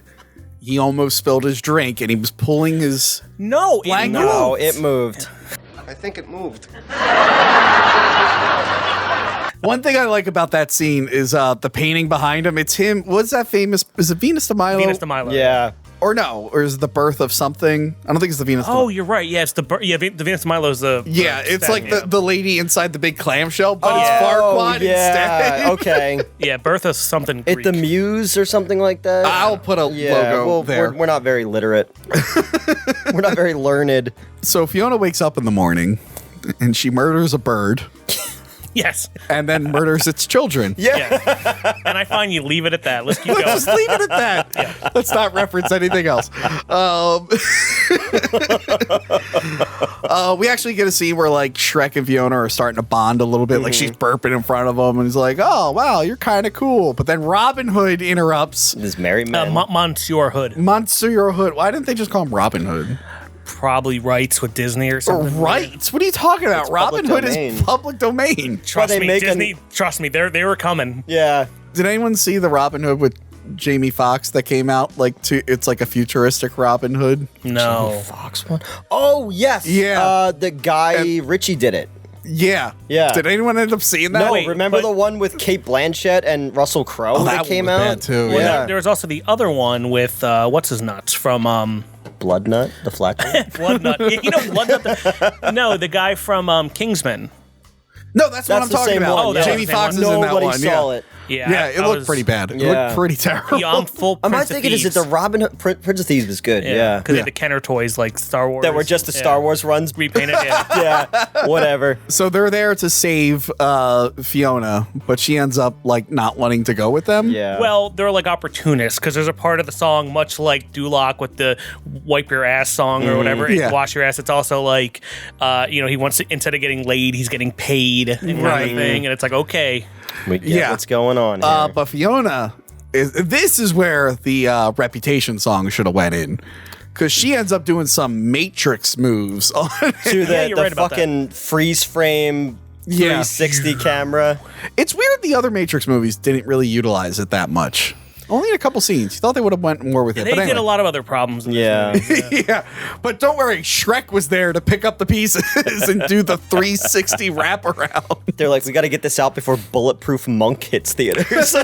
he almost spilled his drink and he was pulling his blanket. No, it moved. I think it moved. One thing I like about that scene is the painting behind him. It's him. What's that famous? Is it Venus de Milo? Venus de Milo. Yeah. Or no? Or is it the birth of something? I don't think it's the Venus. Oh, you're right. Yeah, it's the Venus de Milo's the. Yeah, it's like the lady inside the big clamshell, but it's Oh, Farquaad instead. Okay. Yeah, birth of something Greek. It the Muse or something like that? I'll put a logo there. We're not very literate. We're not very learned. So Fiona wakes up in the morning and she murders a bird. Yes. And then murders its children. Yeah. And I find you leave it at that. Let's keep going. Let's leave it at that. Yeah. Let's not reference anything else. We actually get a scene where like Shrek and Fiona are starting to bond a little bit. Like she's burping in front of him and he's like, oh, wow, you're kind of cool. But then Robin Hood interrupts. This merry man. Monsieur Hood. Monsieur Hood. Why didn't they just call him Robin Hood? Probably rights with Disney or something. Rights? What are you talking about? It's Robin Hood domain. is public domain. Trust me, Disney. Trust me, they were coming. Yeah. Did anyone see the Robin Hood with Jamie Foxx that came out? It's like a futuristic Robin Hood. No. Fox one. Oh yes. Yeah. The guy Richie did it. Yeah. Yeah. Did anyone end up seeing that? No, wait, remember but- the one with Kate Blanchett and Russell Crowe that came out? Bad too. Well, Yeah. there was also the other one with what's his nuts from Bloodnut, the flatulent. Bloodnut. Bloodnut. No, the guy from Kingsman. No, that's what I'm the talking same about. one, yeah. Jamie Oh, Foxx is in that Nobody one. saw Yeah. it. Yeah, Yeah, it looked pretty bad. It Yeah. looked pretty terrible. Yeah, I'm full. I might Prince of think it is it Thieves. the Robin Hood Prince of Thieves was good. Yeah. because they had the Kenner toys like Star Wars That were just the Star Wars runs. repainted. Yeah. Yeah. Whatever. So they're there to save Fiona, but she ends up like not wanting to go with them. Yeah. Well, they're like opportunists because there's a part of the song, much like Duloc with the wipe your ass song or whatever, Yeah. wash your ass. It's also like, he wants to, instead of getting laid, he's getting paid and Right. everything. And it's like, okay. We get Yeah. what's going on here. But Fiona, this is where the Reputation song should have went in. Because she ends up doing some Matrix moves on to the, you're right about fucking freeze frame 360 camera. It's weird the other Matrix movies didn't really utilize it that much. Only in a couple scenes. You thought they would have went more with it. They But did anyway. a lot of other problems. In this movie. Yeah, but don't worry, Shrek was there to pick up the pieces and do the 360 wraparound. They're like, we got to get this out before Bulletproof Monk hits theaters. Or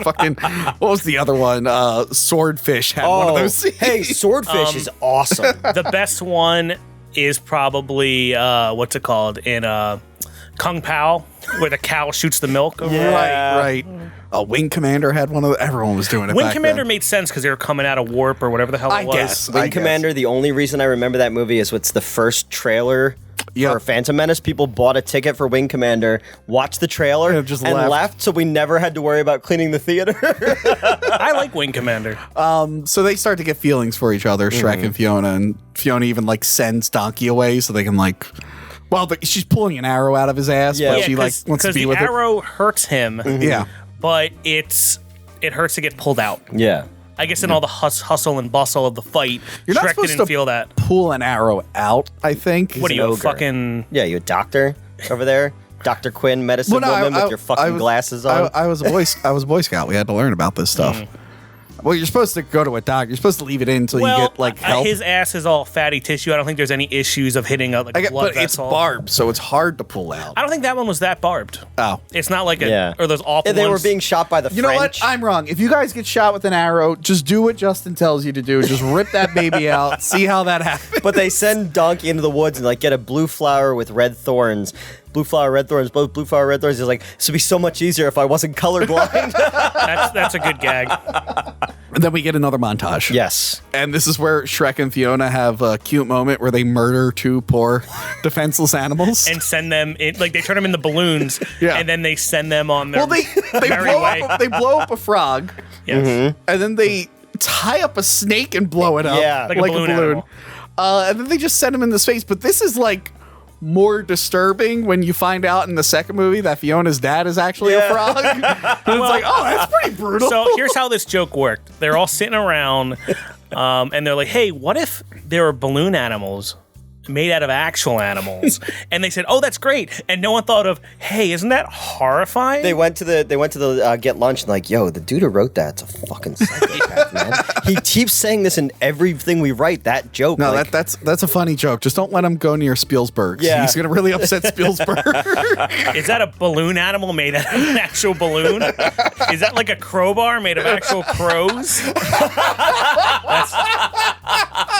fucking, what was the other one? Swordfish had one of those scenes. Hey, Swordfish is awesome. The best one is probably what's it called in Kung Pao, where the cow shoots the milk. Right. Wing Commander had one of the, everyone was doing it. Wing back Commander then. made sense because they were coming out of warp or whatever the hell it was. guess. Wing Commander, the only reason I remember that movie is it's the first trailer for Phantom Menace. People bought a ticket for Wing Commander, watched the trailer, And just and left. left, so we never had to worry about cleaning the theater. I like Wing Commander. So they start to get feelings for each other, Shrek and Fiona, and Fiona even like sends Donkey away so they can like. Well, she's pulling an arrow out of his ass, but she like wants to be with the it. arrow hurts him. Yeah. But it hurts to get pulled out. Yeah. I guess in all the hustle and bustle of the fight, You're not Shrek supposed didn't to feel that. pull an arrow out, I think. What are you, a fucking... Yeah, you a doctor over there? Dr. Quinn, medicine woman with your fucking glasses on? I was a Boy Scout. We had to learn about this stuff. Well, you're supposed to go to a doctor. You're supposed to leave it in until you get like help. His ass is all fatty tissue. I don't think there's any issues of hitting a blood but vessel. it's barbed, so it's hard to pull out. I don't think that one was that barbed. Oh. It's not like or those awful They were ones. being shot by the You French. know what? I'm wrong. If you guys get shot with an arrow, just do what Justin tells you to do. Just rip that baby out. See how that happens. But they send Donkey into the woods and like get a blue flower with red thorns. Blue flower, red thorns, both blue flower, red thorns. He's like, this would be so much easier if I wasn't colorblind. That's a good gag. And then we get another montage. Yes. And this is where Shrek and Fiona have a cute moment where they murder two poor defenseless animals. And send them in, like they turn them into balloons. Yeah. And then they send them on their they merry way. blow up a frog. Yes. And then they tie up a snake and blow it up. Yeah. Like a balloon animal. And then they just send him into space. But this is like more disturbing when you find out in the second movie that Fiona's dad is actually a frog. And it's like, oh, that's pretty brutal. So here's how this joke worked. They're all sitting around and they're like, hey, what if there were balloon animals made out of actual animals? And they said, oh, that's great. And no one thought of, hey, isn't that horrifying? They went to the get lunch and like, yo, the dude who wrote that's a fucking psychopath, man. He keeps saying this in everything we write. That joke. No, like, that's a funny joke. Just don't let him go near Spielberg. Yeah. He's gonna really upset Spielberg. Is that a balloon animal made out of an actual balloon? Is that like a crowbar made of actual crows?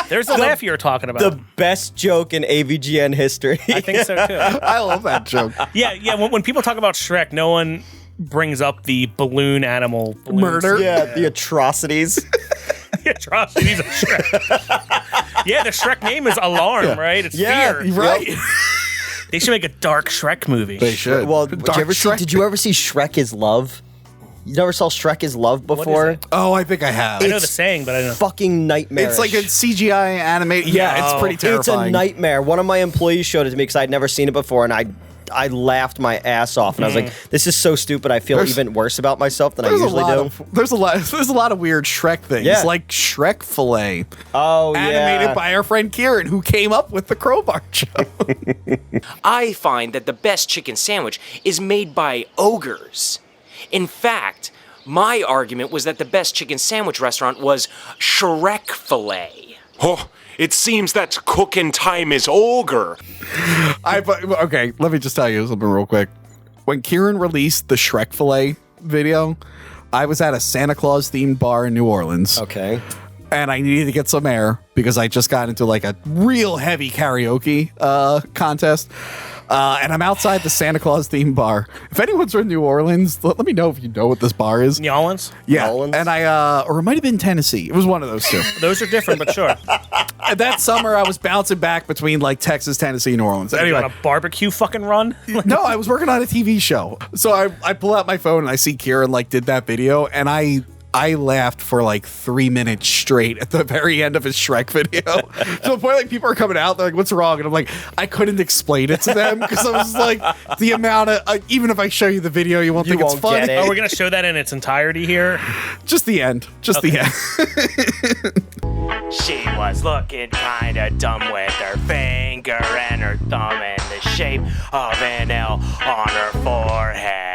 There's a laugh you were talking about. the best joke in AVGN history. I think so too. I love that joke. Yeah. When people talk about Shrek, no one brings up the balloon animal balloons. Murder. Yeah, the atrocities. The atrocities of Shrek. Yeah, the Shrek name is Alarm, right? It's fear. Right. They should make a dark Shrek movie. They should. Well, Dark Shrek. did you ever see Shrek is Love? You never saw Shrek is Love before? it? Oh, I think I have. I know the saying, but I don't know. Fucking nightmare. It's like a CGI animated. Yeah, it's pretty terrifying. It's a nightmare. One of my employees showed it to me because I'd never seen it before, and I laughed my ass off, and I was like, "This is so stupid." I feel even worse about myself than I usually do. There's a lot of weird Shrek things, like Shrek Filet. Oh, animated by our friend Kieran, who came up with the crowbar joke. I find that the best chicken sandwich is made by ogres. In fact, my argument was that the best chicken sandwich restaurant was Shrek Filet. Oh, it seems that cooking time is ogre. Okay, let me just tell you something real quick. When Kieran released the Shrek Filet video, I was at a Santa Claus themed bar in New Orleans. Okay. And I needed to get some air because I just got into like a real heavy karaoke contest. And I'm outside the Santa Claus themed bar. If anyone's from New Orleans, let me know if you know what this bar is. New Orleans? Yeah. New Orleans? And or it might have been Tennessee. It was one of those two. Those are different, but sure. And that summer, I was bouncing back between like Texas, Tennessee, New Orleans. You Anyway. on a barbecue fucking run? No, I was working on a TV show. So I pull out my phone and I see Kieran like did that video, and I laughed for like 3 minutes straight at the very end of his Shrek video. To the point like people are coming out, they're like, "What's wrong?" And I'm like, I couldn't explain it to them because I was like, the amount of even if I show you the video, you won't think it's funny. get it. Oh, we're gonna show that in its entirety here. Just the end. Just the end. She was looking kinda dumb with her finger and her thumb in the shape of an L on her forehead.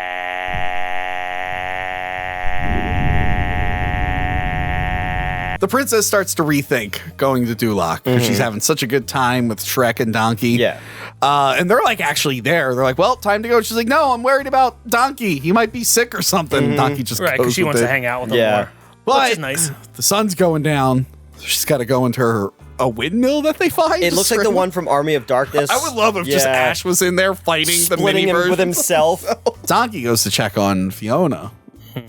the princess starts to rethink going to Duloc because she's having such a good time with Shrek and Donkey. Yeah. And they're like actually there. They're like, well, time to go. She's like, no, I'm worried about Donkey. He might be sick or something. Donkey just Right, because she wants to hang out with him more. But which is nice. The sun's going down. So she's got to go into a windmill that they find. It looks like the one from Army of Darkness. I would love if just Ash was in there fighting the mini him version with himself. Donkey goes to check on Fiona.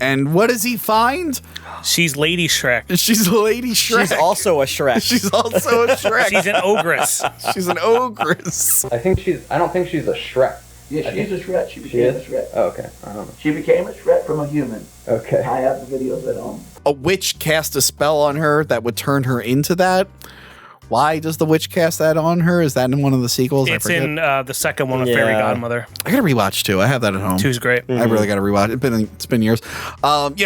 And what does he find? She's Lady Shrek. She's Lady Shrek. She's also a Shrek. She's also a Shrek. She's an ogress. She's an ogress. I don't think she's a Shrek. Yeah, she's a Shrek. She became a Shrek. Oh, okay. I don't know. She became a Shrek from a human. Okay. I have the videos at home. A witch cast a spell on her that would turn her into that. Why does the witch cast that on her? Is that in one of the sequels? It's in the second one with Fairy Godmother. I gotta rewatch 2. I have that at home. 2's great. I really gotta rewatch. It's been years.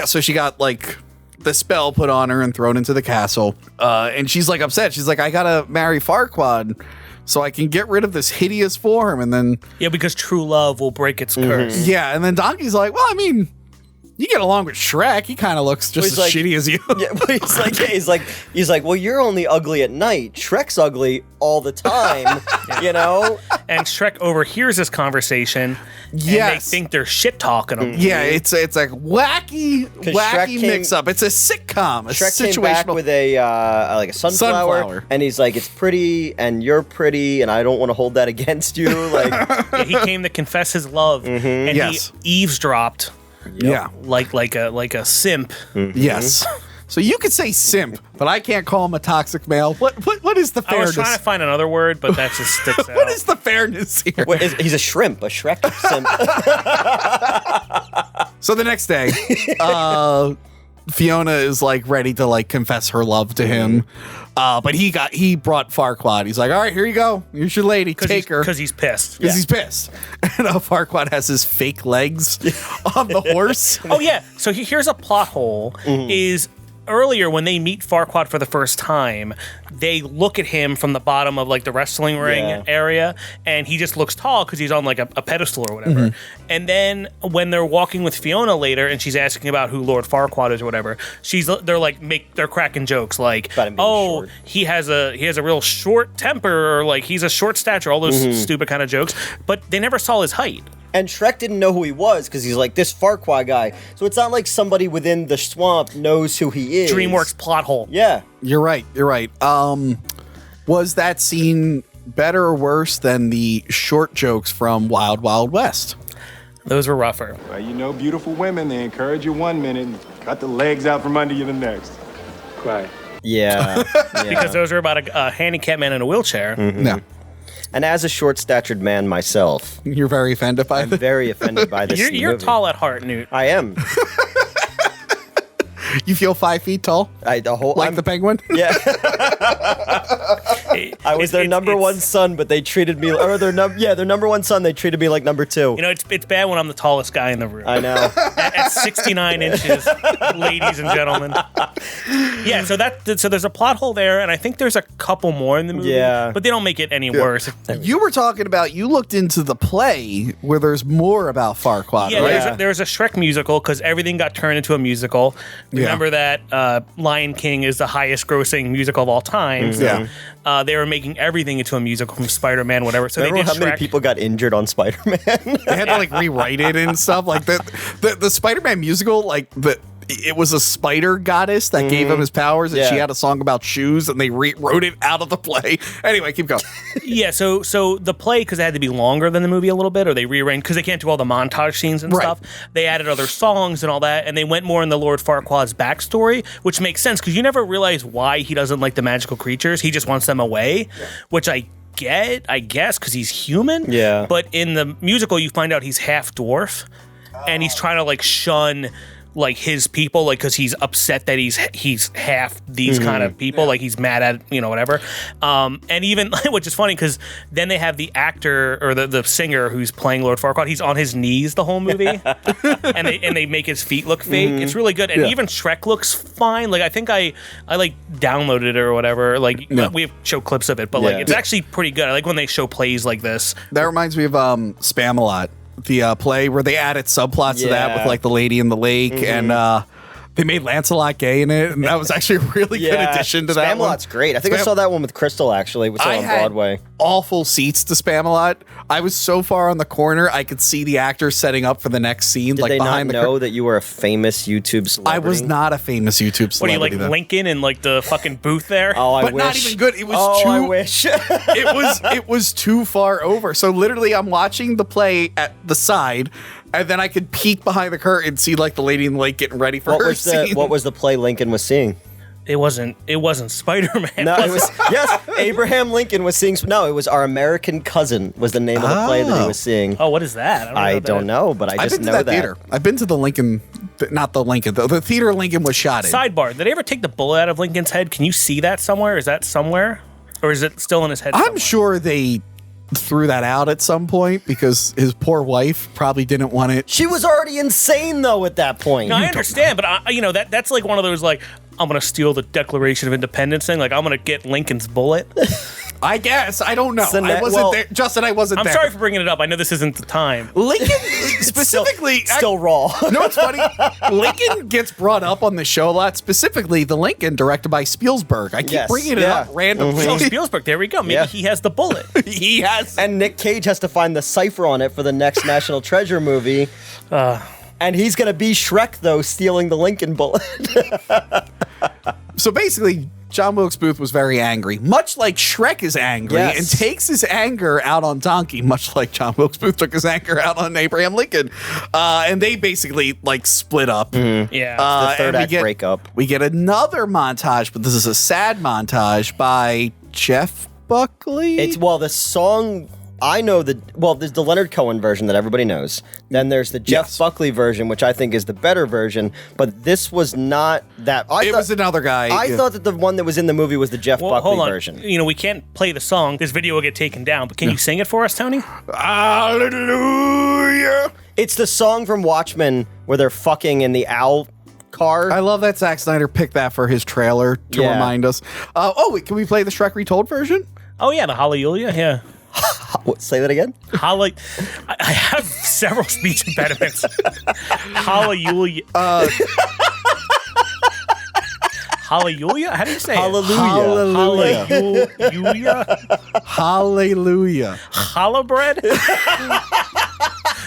So she got like the spell put on her and thrown into the castle. And she's like upset. She's like, I gotta marry Farquaad so I can get rid of this hideous form. And then because true love will break its curse. Yeah, and then Donkey's like, well, I mean, you get along with Shrek. He kind of looks just as shitty as you. Yeah, but he's like, well, you're only ugly at night. Shrek's ugly all the time, you know? And Shrek overhears this conversation. Yes. And they think they're shit talking him. Yeah, it's like wacky mix up. It's a sitcom. A Shrek situational. came back with a like a sunflower, and he's like, it's pretty, and you're pretty, and I don't want to hold that against you. Like, he came to confess his love, and he eavesdropped. Yeah, like a simp. Yes. So you could say simp, but I can't call him a toxic male. What is the fairness? I was trying to find another word, but that just sticks out. What is the fairness here? He's a shrimp, a Shrek simp. So the next day, Fiona is like ready to like confess her love to him. But he brought Farquaad. He's like, all right, here you go. Here's your lady. Take her. Because he's pissed. Because he's pissed. And Farquaad has his fake legs on the horse. Oh, yeah. So here's a plot hole is earlier when they meet Farquaad for the first time, they look at him from the bottom of like the wrestling ring area, and he just looks tall because he's on like a pedestal or whatever. And then when they're walking with Fiona later, and she's asking about who Lord Farquaad is or whatever, they're cracking jokes like, oh, he has a real short temper, or like he's a short stature, all those stupid kind of jokes. But they never saw his height. And Shrek didn't know who he was because he's like, this Farquaad guy. So it's not like somebody within the swamp knows who he is. DreamWorks plot hole. Yeah. You're right. Was that scene better or worse than the short jokes from Wild Wild West? Those were rougher. Well, you know, beautiful women, they encourage you one minute and cut the legs out from under you the next. Cry. Yeah. Because those are about a handicapped man in a wheelchair. No. And as a short-statured man myself, you're very offended by I'm very offended by this. You're tall at heart, Newt. I am. You feel 5 feet tall? The penguin? Yeah. I was their number one son, but they treated me, or their number one son, they treated me like number 2. You know, it's bad when I'm the tallest guy in the room. I know. At 69 inches, ladies and gentlemen. Yeah, so there's a plot hole there, and I think there's a couple more in the movie. Yeah. But they don't make it any worse. You were talking about, you looked into the play where there's more about Farquaad, yeah, right? There's a Shrek musical because everything got turned into a musical. Remember that Lion King is the highest grossing musical of all time. So, they were making everything into a musical from Spider-Man, whatever. So Remember they did how many people got injured on Spider-Man? They had to like rewrite it and stuff. Like the Spider-Man musical, like it was a spider goddess that gave him his powers, and she had a song about shoes, and they rewrote it out of the play. Anyway, keep going. Yeah, so the play, because it had to be longer than the movie a little bit, or they rearranged, because they can't do all the montage scenes and stuff, they added other songs and all that, and they went more in the Lord Farquaad's backstory, which makes sense, because you never realize why he doesn't like the magical creatures. He just wants them away, which I guess, because he's human. Yeah. But in the musical, you find out he's half dwarf, and he's trying to, like, shun like his people, like, because he's upset that he's half these kind of people, like he's mad at, you know, whatever. And even, which is funny, because then they have the actor or the singer who's playing Lord Farquaad. He's on his knees the whole movie, and they make his feet look fake. It's really good, and even Shrek looks fine. Like I think I like downloaded it or whatever. Like we have show clips of it, but like it's actually pretty good. I like when they show plays like this. That reminds me of Spam-A-Lot, the play where they added subplots to that with like the lady in the lake and They made Lancelot gay in it, and that was actually a really good addition to that one. Spamalot's great. I think I saw that one with Crystal, actually. We saw it on Broadway. Awful seats to Spamalot. I was so far on the corner, I could see the actors setting up for the next scene. Did they not know that you were a famous YouTube celebrity? I was not a famous YouTube celebrity. What are you, like Lincoln in like the fucking booth there? Oh, I wish. But not even good. It was too. I wish. it was too far over. So literally, I'm watching the play at the side, and then I could peek behind the curtain and see like the lady in the lake getting ready for her scene. What was the play Lincoln was seeing? It wasn't Spider-Man. No, it was Abraham Lincoln was seeing. No, it was Our American Cousin was the name of the play that he was seeing. Oh, what is that? I don't know, but I just know that. Theater. I've been to the Lincoln, not the Lincoln, the theater Lincoln was shot in. Sidebar: did they ever take the bullet out of Lincoln's head? Can you see that somewhere? Is that somewhere, or is it still in his head? I'm sure they threw that out at some point because his poor wife probably didn't want it. She was already insane though at that point. No, I understand, but that's like one of those like, I'm gonna steal the Declaration of Independence thing. Like, I'm gonna get Lincoln's bullet. I guess. I don't know. I wasn't there. Justin, I wasn't there. I'm sorry for bringing it up. I know this isn't the time. Lincoln specifically still raw. No, it's funny. Lincoln gets brought up on the show a lot. Specifically, the Lincoln directed by Spielberg. I keep bringing it up randomly. Oh, Spielberg. There we go. Maybe he has the bullet. He has. And Nick Cage has to find the cipher on it for the next National Treasure movie. And he's gonna be Shrek though, stealing the Lincoln bullet. So basically, John Wilkes Booth was very angry, much like Shrek is angry, and takes his anger out on Donkey, much like John Wilkes Booth took his anger out on Abraham Lincoln. And they basically like split up. Yeah, the third act breakup. We get another montage, but this is a sad montage by Jeff Buckley. The song. I know there's the Leonard Cohen version that everybody knows. Then there's the Jeff Buckley version, which I think is the better version. But this was not that. It was another guy. I thought that the one that was in the movie was the Jeff Buckley hold on. version. You know, we can't play the song. This video will get taken down. But can you sing it for us, Tony? Hallelujah. It's the song from Watchmen where they're fucking in the owl car. I love that Zack Snyder picked that for his trailer to remind us. Wait, can we play the Shrek Retold version? Oh, yeah, the Hallelujah, yeah. Say that again? I have several speech impediments. Hallelujah. Hallelujah? How do you say Hallelujah. it? Hallelujah. Hallelujah. Challah bread?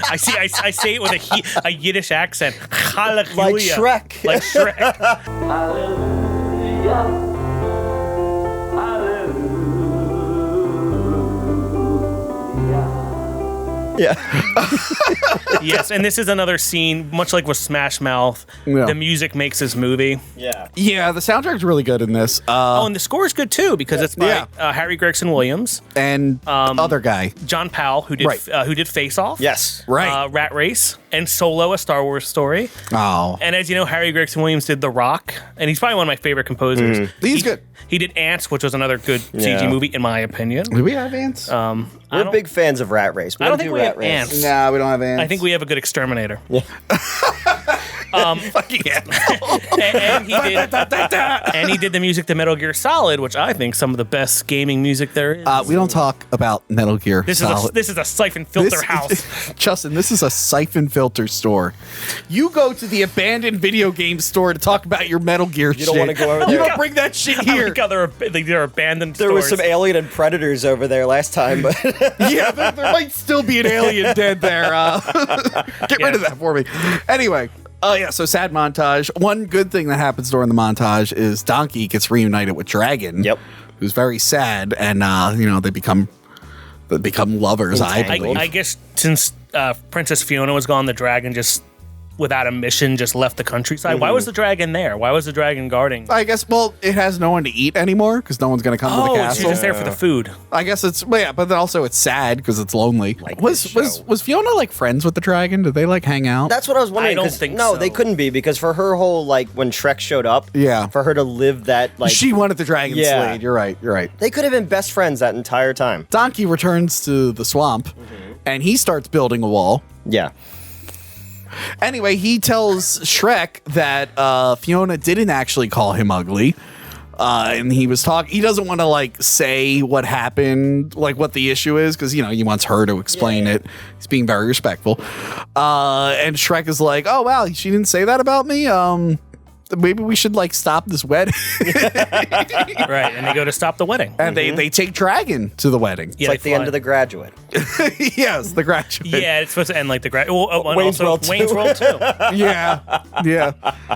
I say it with a Yiddish accent. Hallelujah. Like Shrek. Like Shrek. Hallelujah. Yeah. Yes, and this is another scene, much like with Smash Mouth. Yeah. The music makes this movie. Yeah. Yeah, the soundtrack's really good in this. And the score is good too because it's by Harry Gregson Williams and other guy, John Powell, who did Face Off. Yes. Right. Rat Race and Solo, a Star Wars story. Oh. And as you know, Harry Gregson Williams did The Rock, and he's probably one of my favorite composers. He's good. He did Ants, which was another good CG movie, in my opinion. Do we have ants? We're big fans of Rat Race. I don't think we have ants. Nah, we don't have ants. I think we have a good exterminator. Yeah. Fucking and he did the music to Metal Gear Solid, which I think some of the best gaming music there is. We don't talk about Metal Gear Solid. This is a siphon filter house. Justin, this is a siphon filter store. You go to the abandoned video game store to talk about your Metal Gear shit. You don't want to go over there. You don't bring that shit here. They're abandoned There stores. was some Alien and Predators over there last time, but yeah, there might still be an alien dead there. Get rid of that for me. Anyway. Oh, yeah, so sad montage. One good thing that happens during the montage is Donkey gets reunited with Dragon. Yep. Who's very sad, and, they become lovers, I believe. I guess since Princess Fiona was gone, the dragon just, without a mission, just left the countryside. Why was the dragon there? Why was the dragon guarding? I guess, it has no one to eat anymore because no one's going to come to the castle. Oh, she's just there for the food. I guess but then also it's sad because it's lonely. Was Fiona like friends with the dragon? Did they like hang out? that's what I was wondering. I don't think No, so. they couldn't be because for her whole when Shrek showed up, Yeah. for her to live that she wanted the dragon Yeah. slayed. You're right. they could have been best friends that entire time. Donkey returns to the swamp and he starts building a wall. Yeah. Anyway, he tells Shrek that Fiona didn't actually call him ugly. And he was talking. He doesn't want to say what happened, what the issue is, because he wants her to explain it. He's being very respectful. And Shrek is like, "Oh wow, she didn't say that about me. maybe we should like stop this wedding. Right, and they go to stop the wedding. And they take Dragon to the wedding. It's like the end of The Graduate. Yes, The Graduate. Yeah, it's supposed to end like The Graduate. Well, Wayne's World 2. Wayne's World 2. Yeah.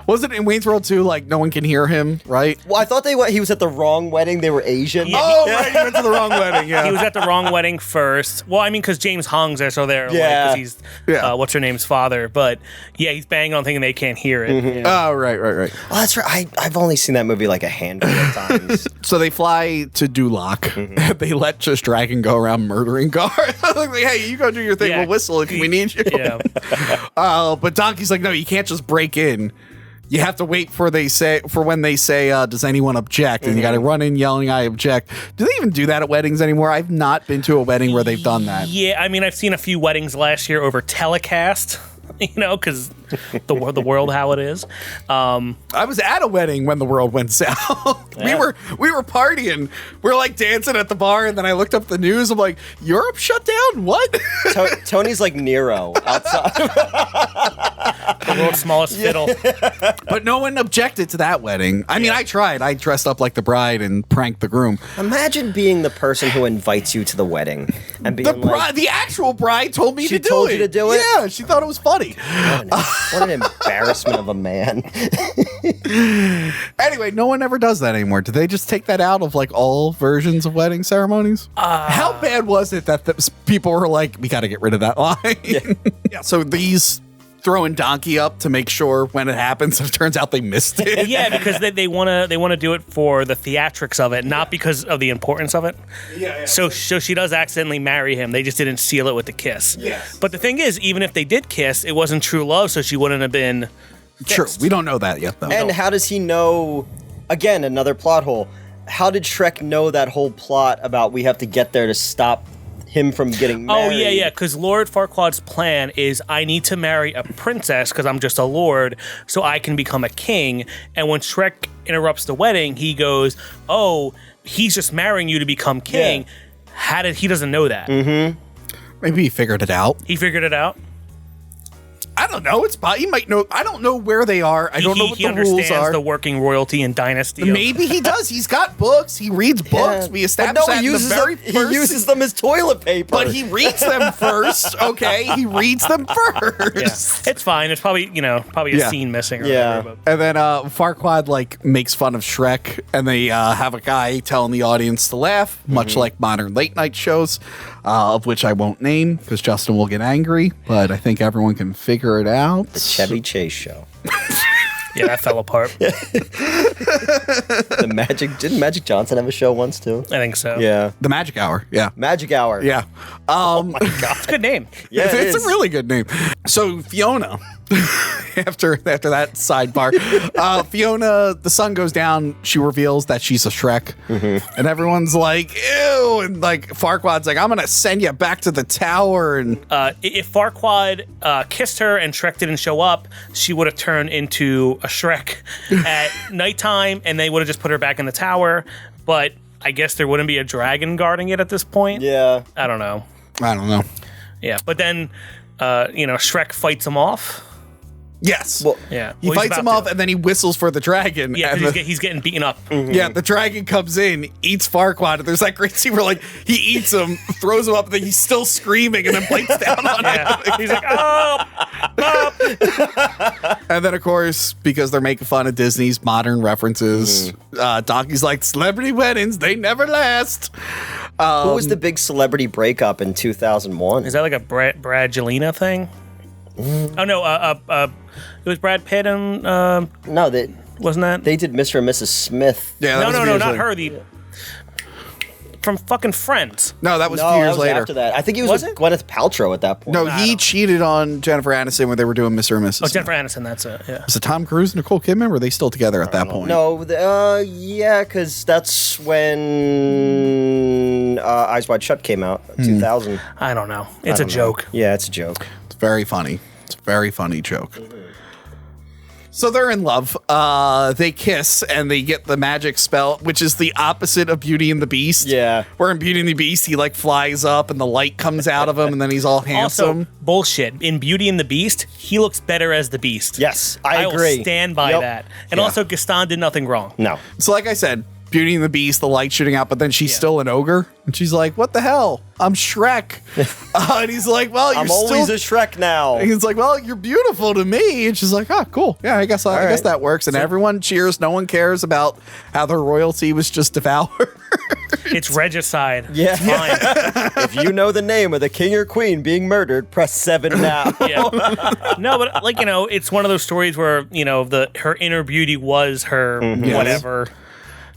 Wasn't in Wayne's World 2 like no one can hear him, right? Well, I thought he was at the wrong wedding. They were Asian. Yeah, right, he went to the wrong wedding, yeah. He was at the wrong wedding first. Well, I mean, because James Hong's there, so they're like, because he's what's her name's father. But yeah, he's banging on thinking they can't hear it. Mm-hmm. Yeah. Oh, right. Oh, that's right. I've only seen that movie like a handful of times. So they fly to Duloc. They let just Dragon go around murdering guards. Like, hey, you go do your thing. Yeah. We'll whistle if we need you. Yeah. But Donkey's like, no, you can't just break in. You have to wait for when they say, does anyone object? And you got to run in yelling, I object. Do they even do that at weddings anymore? I've not been to a wedding where they've done that. Yeah, I mean, I've seen a few weddings last year over telecast. Because the world how it is. I was at a wedding when the world went south. Yeah. We were partying. We were like dancing at the bar, and then I looked up the news. I'm like, Europe shut down? What? Tony's like Nero outside. The world's smallest fiddle. But no one objected to that wedding. I mean, I tried. I dressed up like the bride and pranked the groom. Imagine being the person who invites you to the wedding and being the actual bride told me to do it. She told you to do it? Yeah, she thought it was funny. What an embarrassment of a man. Anyway, no one ever does that anymore. Do they just take that out of like all versions of wedding ceremonies? How bad was it that people were like, we got to get rid of that line? Yeah. So these throwing Donkey up to make sure when it happens, it turns out they missed it. Yeah, because they want to do it for the theatrics of it, not because of the importance of it. Yeah. So she does accidentally marry him. They just didn't seal it with the kiss. Yes. But the thing is, even if they did kiss, it wasn't true love, so she wouldn't have been True. We don't know that yet, though. And how does he know? Again, another plot hole. How did Shrek know that whole plot about we have to get there to stop him from getting married? Oh, yeah, because Lord Farquaad's plan is I need to marry a princess because I'm just a lord so I can become a king. And when Shrek interrupts the wedding, he goes, oh, he's just marrying you to become king. Yeah. He doesn't know that? Mm-hmm. Maybe he figured it out. He figured it out? I don't know. He might know. I don't know where they are. I don't know what the rules are. He understands the working royalty and dynasty. Maybe he does. He's got books. He reads books. We established that in the very first. He uses them as toilet paper. But he reads them first, okay? He reads them first. Yeah. It's fine. It's probably, a scene missing or whatever. And then Farquaad, makes fun of Shrek, and they have a guy telling the audience to laugh, much like modern late night shows, of which I won't name because Justin will get angry, but I think everyone can figure it out. The Chevy Chase Show. Yeah, that fell apart. Didn't Magic Johnson have a show once too? I think so. Yeah. The Magic Hour. Yeah. Magic Hour. Yeah. Oh my God. It's a good name. Yeah, it's a really good name. So Fiona, after that sidebar, Fiona, the sun goes down. She reveals that she's a Shrek, and everyone's like, "Ew!" And Farquaad's like, "I'm gonna send you back to the tower." And if Farquaad kissed her and Shrek didn't show up, she would have turned into a Shrek at nighttime, and they would have just put her back in the tower. But I guess there wouldn't be a dragon guarding it at this point. Yeah, I don't know. Yeah, but then Shrek fights him off. Yes. Well, yeah. He fights him off, and then he whistles for the dragon. Yeah, and he's getting beaten up. Yeah, the dragon comes in, eats Farquaad, and there's that great scene where he eats him, throws him up, and then he's still screaming, and then bites down on him. He's like, oh! And then, of course, because they're making fun of Disney's modern references, Donkey's like, celebrity weddings, they never last. Who was the big celebrity breakup in 2001? Is that like a Brad Jelena thing? Oh no, it was Brad Pitt and no, that wasn't that they did Mr. and Mrs. Smith. Yeah, no, not her. From fucking Friends. No, that was a few years later. After that, I think he was with Gwyneth Paltrow at that point. No, he cheated on Jennifer Aniston when they were doing Mr. and Mrs. Oh, Jennifer Aniston, that's it. Yeah. Was it Tom Cruise and Nicole Kidman? Were they still together at that point? No, yeah, because that's when Eyes Wide Shut came out, 2000. I don't know. It's a joke. Yeah, it's a joke. It's very funny. It's a very funny joke. So they're in love. They kiss and they get the magic spell, which is the opposite of Beauty and the Beast. Yeah. Where in Beauty and the Beast, he like flies up and the light comes out of him and then he's all handsome. Also, bullshit. In Beauty and the Beast, he looks better as the Beast. Yes, I agree. will stand by that. And also, Gaston did nothing wrong. No. So like I said, Beauty and the Beast, the light shooting out, but then she's still an ogre. And she's like, what the hell? I'm Shrek. And he's like, well, you're I'm always a Shrek now. And he's like, well, you're beautiful to me. And she's like, oh, cool. Yeah, I guess that works. And everyone cheers. No one cares about how their royalty was just devoured. It's regicide. Yeah. Fine. If you know the name of the king or queen being murdered, press 7 now. No, but like, it's one of those stories where, her inner beauty was her whatever.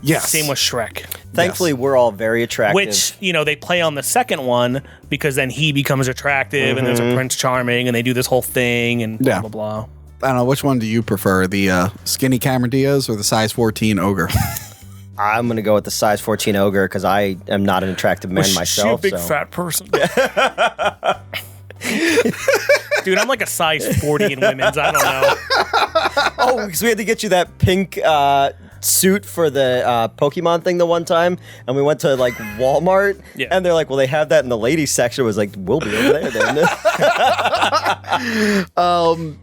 Yes. Same with Shrek. Thankfully, we're all very attractive. Which, they play on the second one because then he becomes attractive and there's a Prince Charming and they do this whole thing and blah, blah, blah. I don't know. Which one do you prefer? The skinny Cameron Diaz or the size 14 ogre? I'm going to go with the size 14 ogre because I am not an attractive man myself. She's a big fat person. Dude, I'm like a size 40 in women's. I don't know. Oh, because we had to get you that pink suit for the Pokemon thing the one time, and we went to like Walmart, and they're like, well, they have that in the ladies section. It was like, we'll be over there then.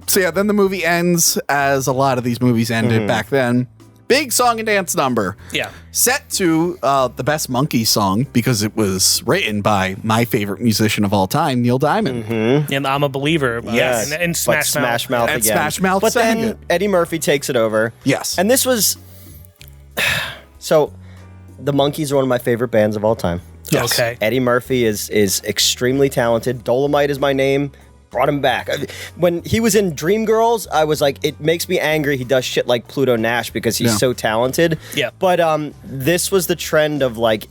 So yeah, then the movie ends as a lot of these movies ended back then. Big song and dance number. Yeah. Set to the best Monkey song because it was written by my favorite musician of all time, Neil Diamond. And I'm a Believer. Yes. And Smash Mouth. And Smash Mouth But sang then it. Eddie Murphy takes it over. Yes. And this was... So, the Monkees are one of my favorite bands of all time. Yes. Okay. Eddie Murphy is extremely talented. Dolomite is my name. Brought him back. When he was in Dreamgirls, I was like, it makes me angry he does shit like Pluto Nash because he's so talented. Yeah. But this was the trend of like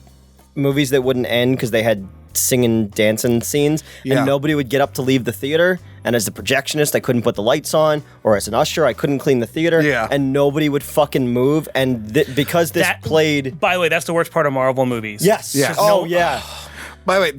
movies that wouldn't end because they had singing, dancing scenes, and nobody would get up to leave the theater. And as the projectionist, I couldn't put the lights on, or as an usher, I couldn't clean the theater. Yeah. And nobody would fucking move. And because this played... By the way, that's the worst part of Marvel movies. Yes. Yes. Oh, yeah. By the way,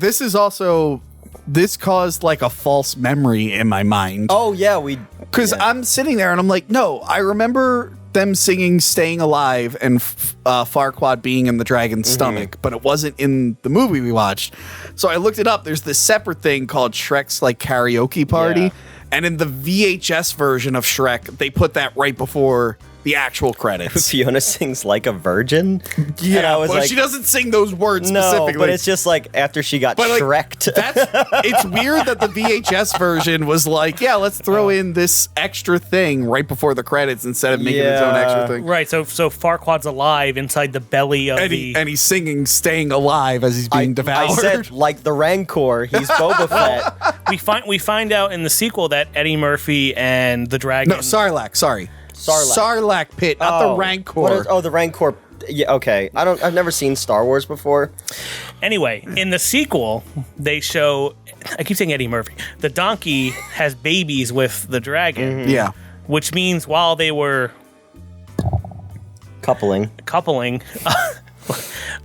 this caused like a false memory in my mind. Oh, yeah. Because I'm sitting there and I'm like, no, I remember them singing Staying Alive and Farquaad being in the dragon's stomach, but it wasn't in the movie we watched. So I looked it up. There's this separate thing called Shrek's like karaoke party. Yeah. And in the VHS version of Shrek, they put that right before the actual credits. Fiona sings like a virgin. Yeah, and I was like, she doesn't sing those words no, specifically. but it's just like after she got Shrek'd. It's weird that the VHS version was like, yeah, let's throw in this extra thing right before the credits instead of making its own extra thing. Right, so Farquaad's alive inside the belly of and he's singing Staying Alive as he's being devoured. I said, like the Rancor, he's Boba Fett. We find out in the sequel that Eddie Murphy and the dragon... No, Sarlacc, sorry. Sarlacc pit, not the Rancor. The Rancor. Yeah, okay. I've never seen Star Wars before. Anyway, in the sequel, they show... I keep saying Eddie Murphy. The donkey has babies with the dragon. Yeah. Which means while they were... Coupling.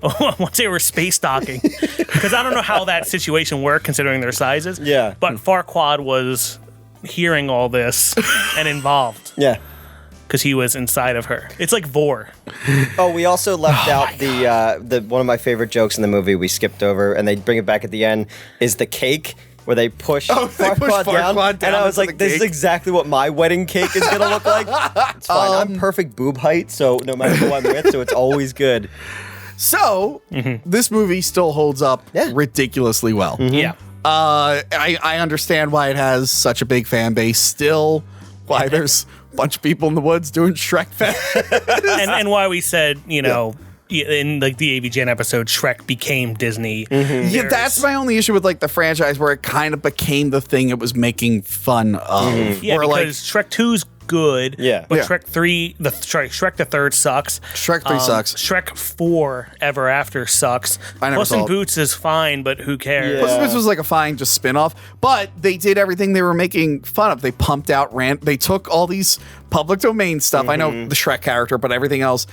Once they were space docking. Because I don't know how that situation worked considering their sizes. Yeah. But Farquaad was hearing all this and involved. Yeah. Because he was inside of her. It's like Vor. Oh, we also left out the one of my favorite jokes in the movie we skipped over, and they bring it back at the end, is the cake where they push Farquaad down. And I was like, this is exactly what my wedding cake is going to look like. It's fine. I'm perfect boob height, so no matter who I'm with, so it's always good. So, this movie still holds up ridiculously well. Yeah. I understand why it has such a big fan base still, why there's a bunch of people in the woods doing Shrek Fest. and why we said, in like the AVGN episode, Shrek became Disney. Yeah, that's my only issue with like the franchise where it kind of became the thing it was making fun of. Yeah, because Shrek 2's good. Yeah. But Shrek 3, Shrek the Third sucks. Shrek 3 sucks. Shrek 4 Ever After sucks. I never Puss saw in it. Boots is fine, but who cares? Puss in Boots was like a fine just spin-off, but they did everything they were making fun of. They pumped out they took all these public domain stuff. I know the Shrek character, but everything else.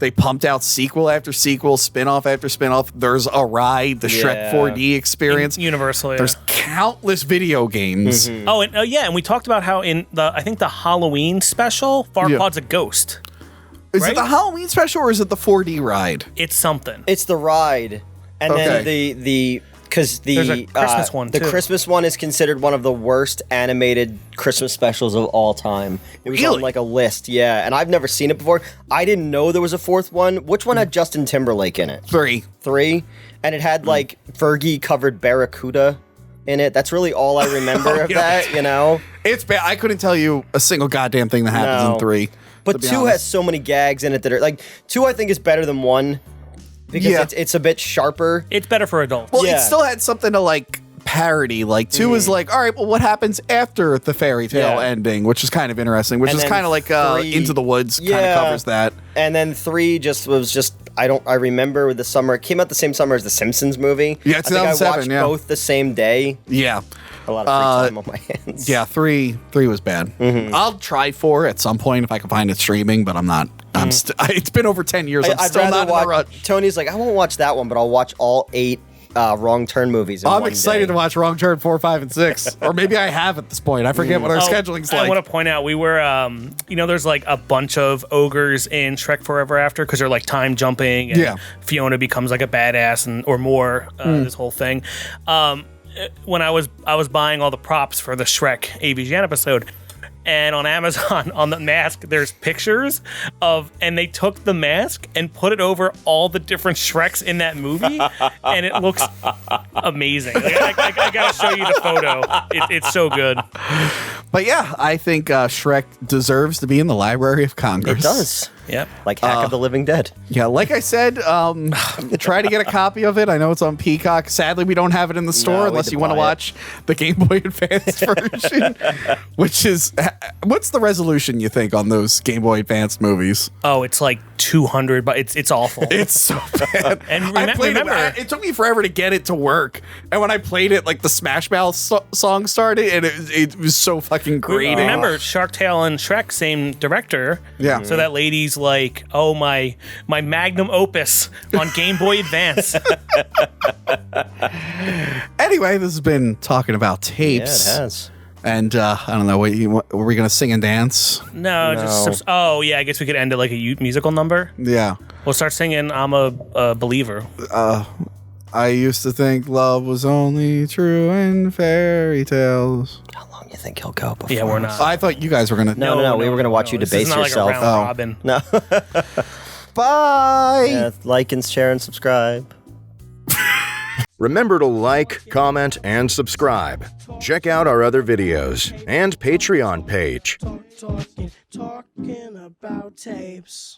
They pumped out sequel after sequel, spin-off after spin-off. There's a ride, the Shrek 4D experience. Universal, There's countless video games. Oh, and and we talked about how in I think the Halloween special, Farquaad's a ghost. Is it the Halloween special or is it the 4D ride? It's something. It's the ride, and then because there's a Christmas one the too. Christmas one is considered one of the worst animated Christmas specials of all time. It was on like a list, and I've never seen it before. I didn't know there was a fourth one. Which one had Justin Timberlake in it? 3, and it had like Fergie covered Barracuda in it. That's really all I remember of that. You know, it's bad. I couldn't tell you a single goddamn thing that happens in 3. But 2 has so many gags in it that are like 2. I think is better than 1 because it's a bit sharper. It's better for adults. Well, it still had something to like parody. Like 2 is like, all right, well, what happens after the fairy tale ending, which is kind of interesting. Which is kind of like 3, Into the Woods kind of covers that. And then 3 was just I remember with the summer. It came out the same summer as the Simpsons movie. Yeah, 2007. I think I watched both the same day. Yeah. A lot of free time on my hands. Yeah, 3 was bad. I'll try 4 at some point if I can find it streaming, but I'm not. It's been over 10 years. I'm still not in a rush. Tony's like, I won't watch that one, but I'll watch all 8 Wrong Turn movies. I'm excited to watch Wrong Turn 4, 5, and 6, or maybe I have at this point. I forget what our scheduling's like. I want to point out we were, there's like a bunch of ogres in Shrek Forever After because they're like time jumping, and Fiona becomes like a badass or more. This whole thing. When I was buying all the props for the Shrek AVGN episode, and on Amazon, on the mask, there's pictures and they took the mask and put it over all the different Shreks in that movie, and it looks amazing. Like, I gotta show you the photo. It's so good. But yeah, I think Shrek deserves to be in the Library of Congress. It does. Yep. Like Hack of the Living Dead. Yeah, like I said, try to get a copy of it. I know it's on Peacock. Sadly, we don't have it in the store unless you want to watch the Game Boy Advance version, which is... What's the resolution, you think, on those Game Boy Advance movies? Oh, it's like 200, but it's awful. It's so bad. And remember, it took me forever to get it to work. And when I played it, like the Smash Mouth song started, and it was so fucking great. Remember, Shark Tale and Shrek, same director. Yeah. So that lady's like, oh, my magnum opus on Game Boy Advance. Anyway, this has been talking about tapes. Yeah, it has. And I don't know, were we going to sing and dance? No, just I guess we could end it like a musical number. Yeah. We'll start singing I'm a Believer. I used to think love was only true in fairy tales. How long do you think he'll go before? Yeah, we're not. I thought you guys were going to... No, we were going to watch you debase yourself. Like a round robin. No. Bye! Yeah, like and share and subscribe. Remember to like, comment, and subscribe. Check out our other videos and Patreon page. Talking about tapes.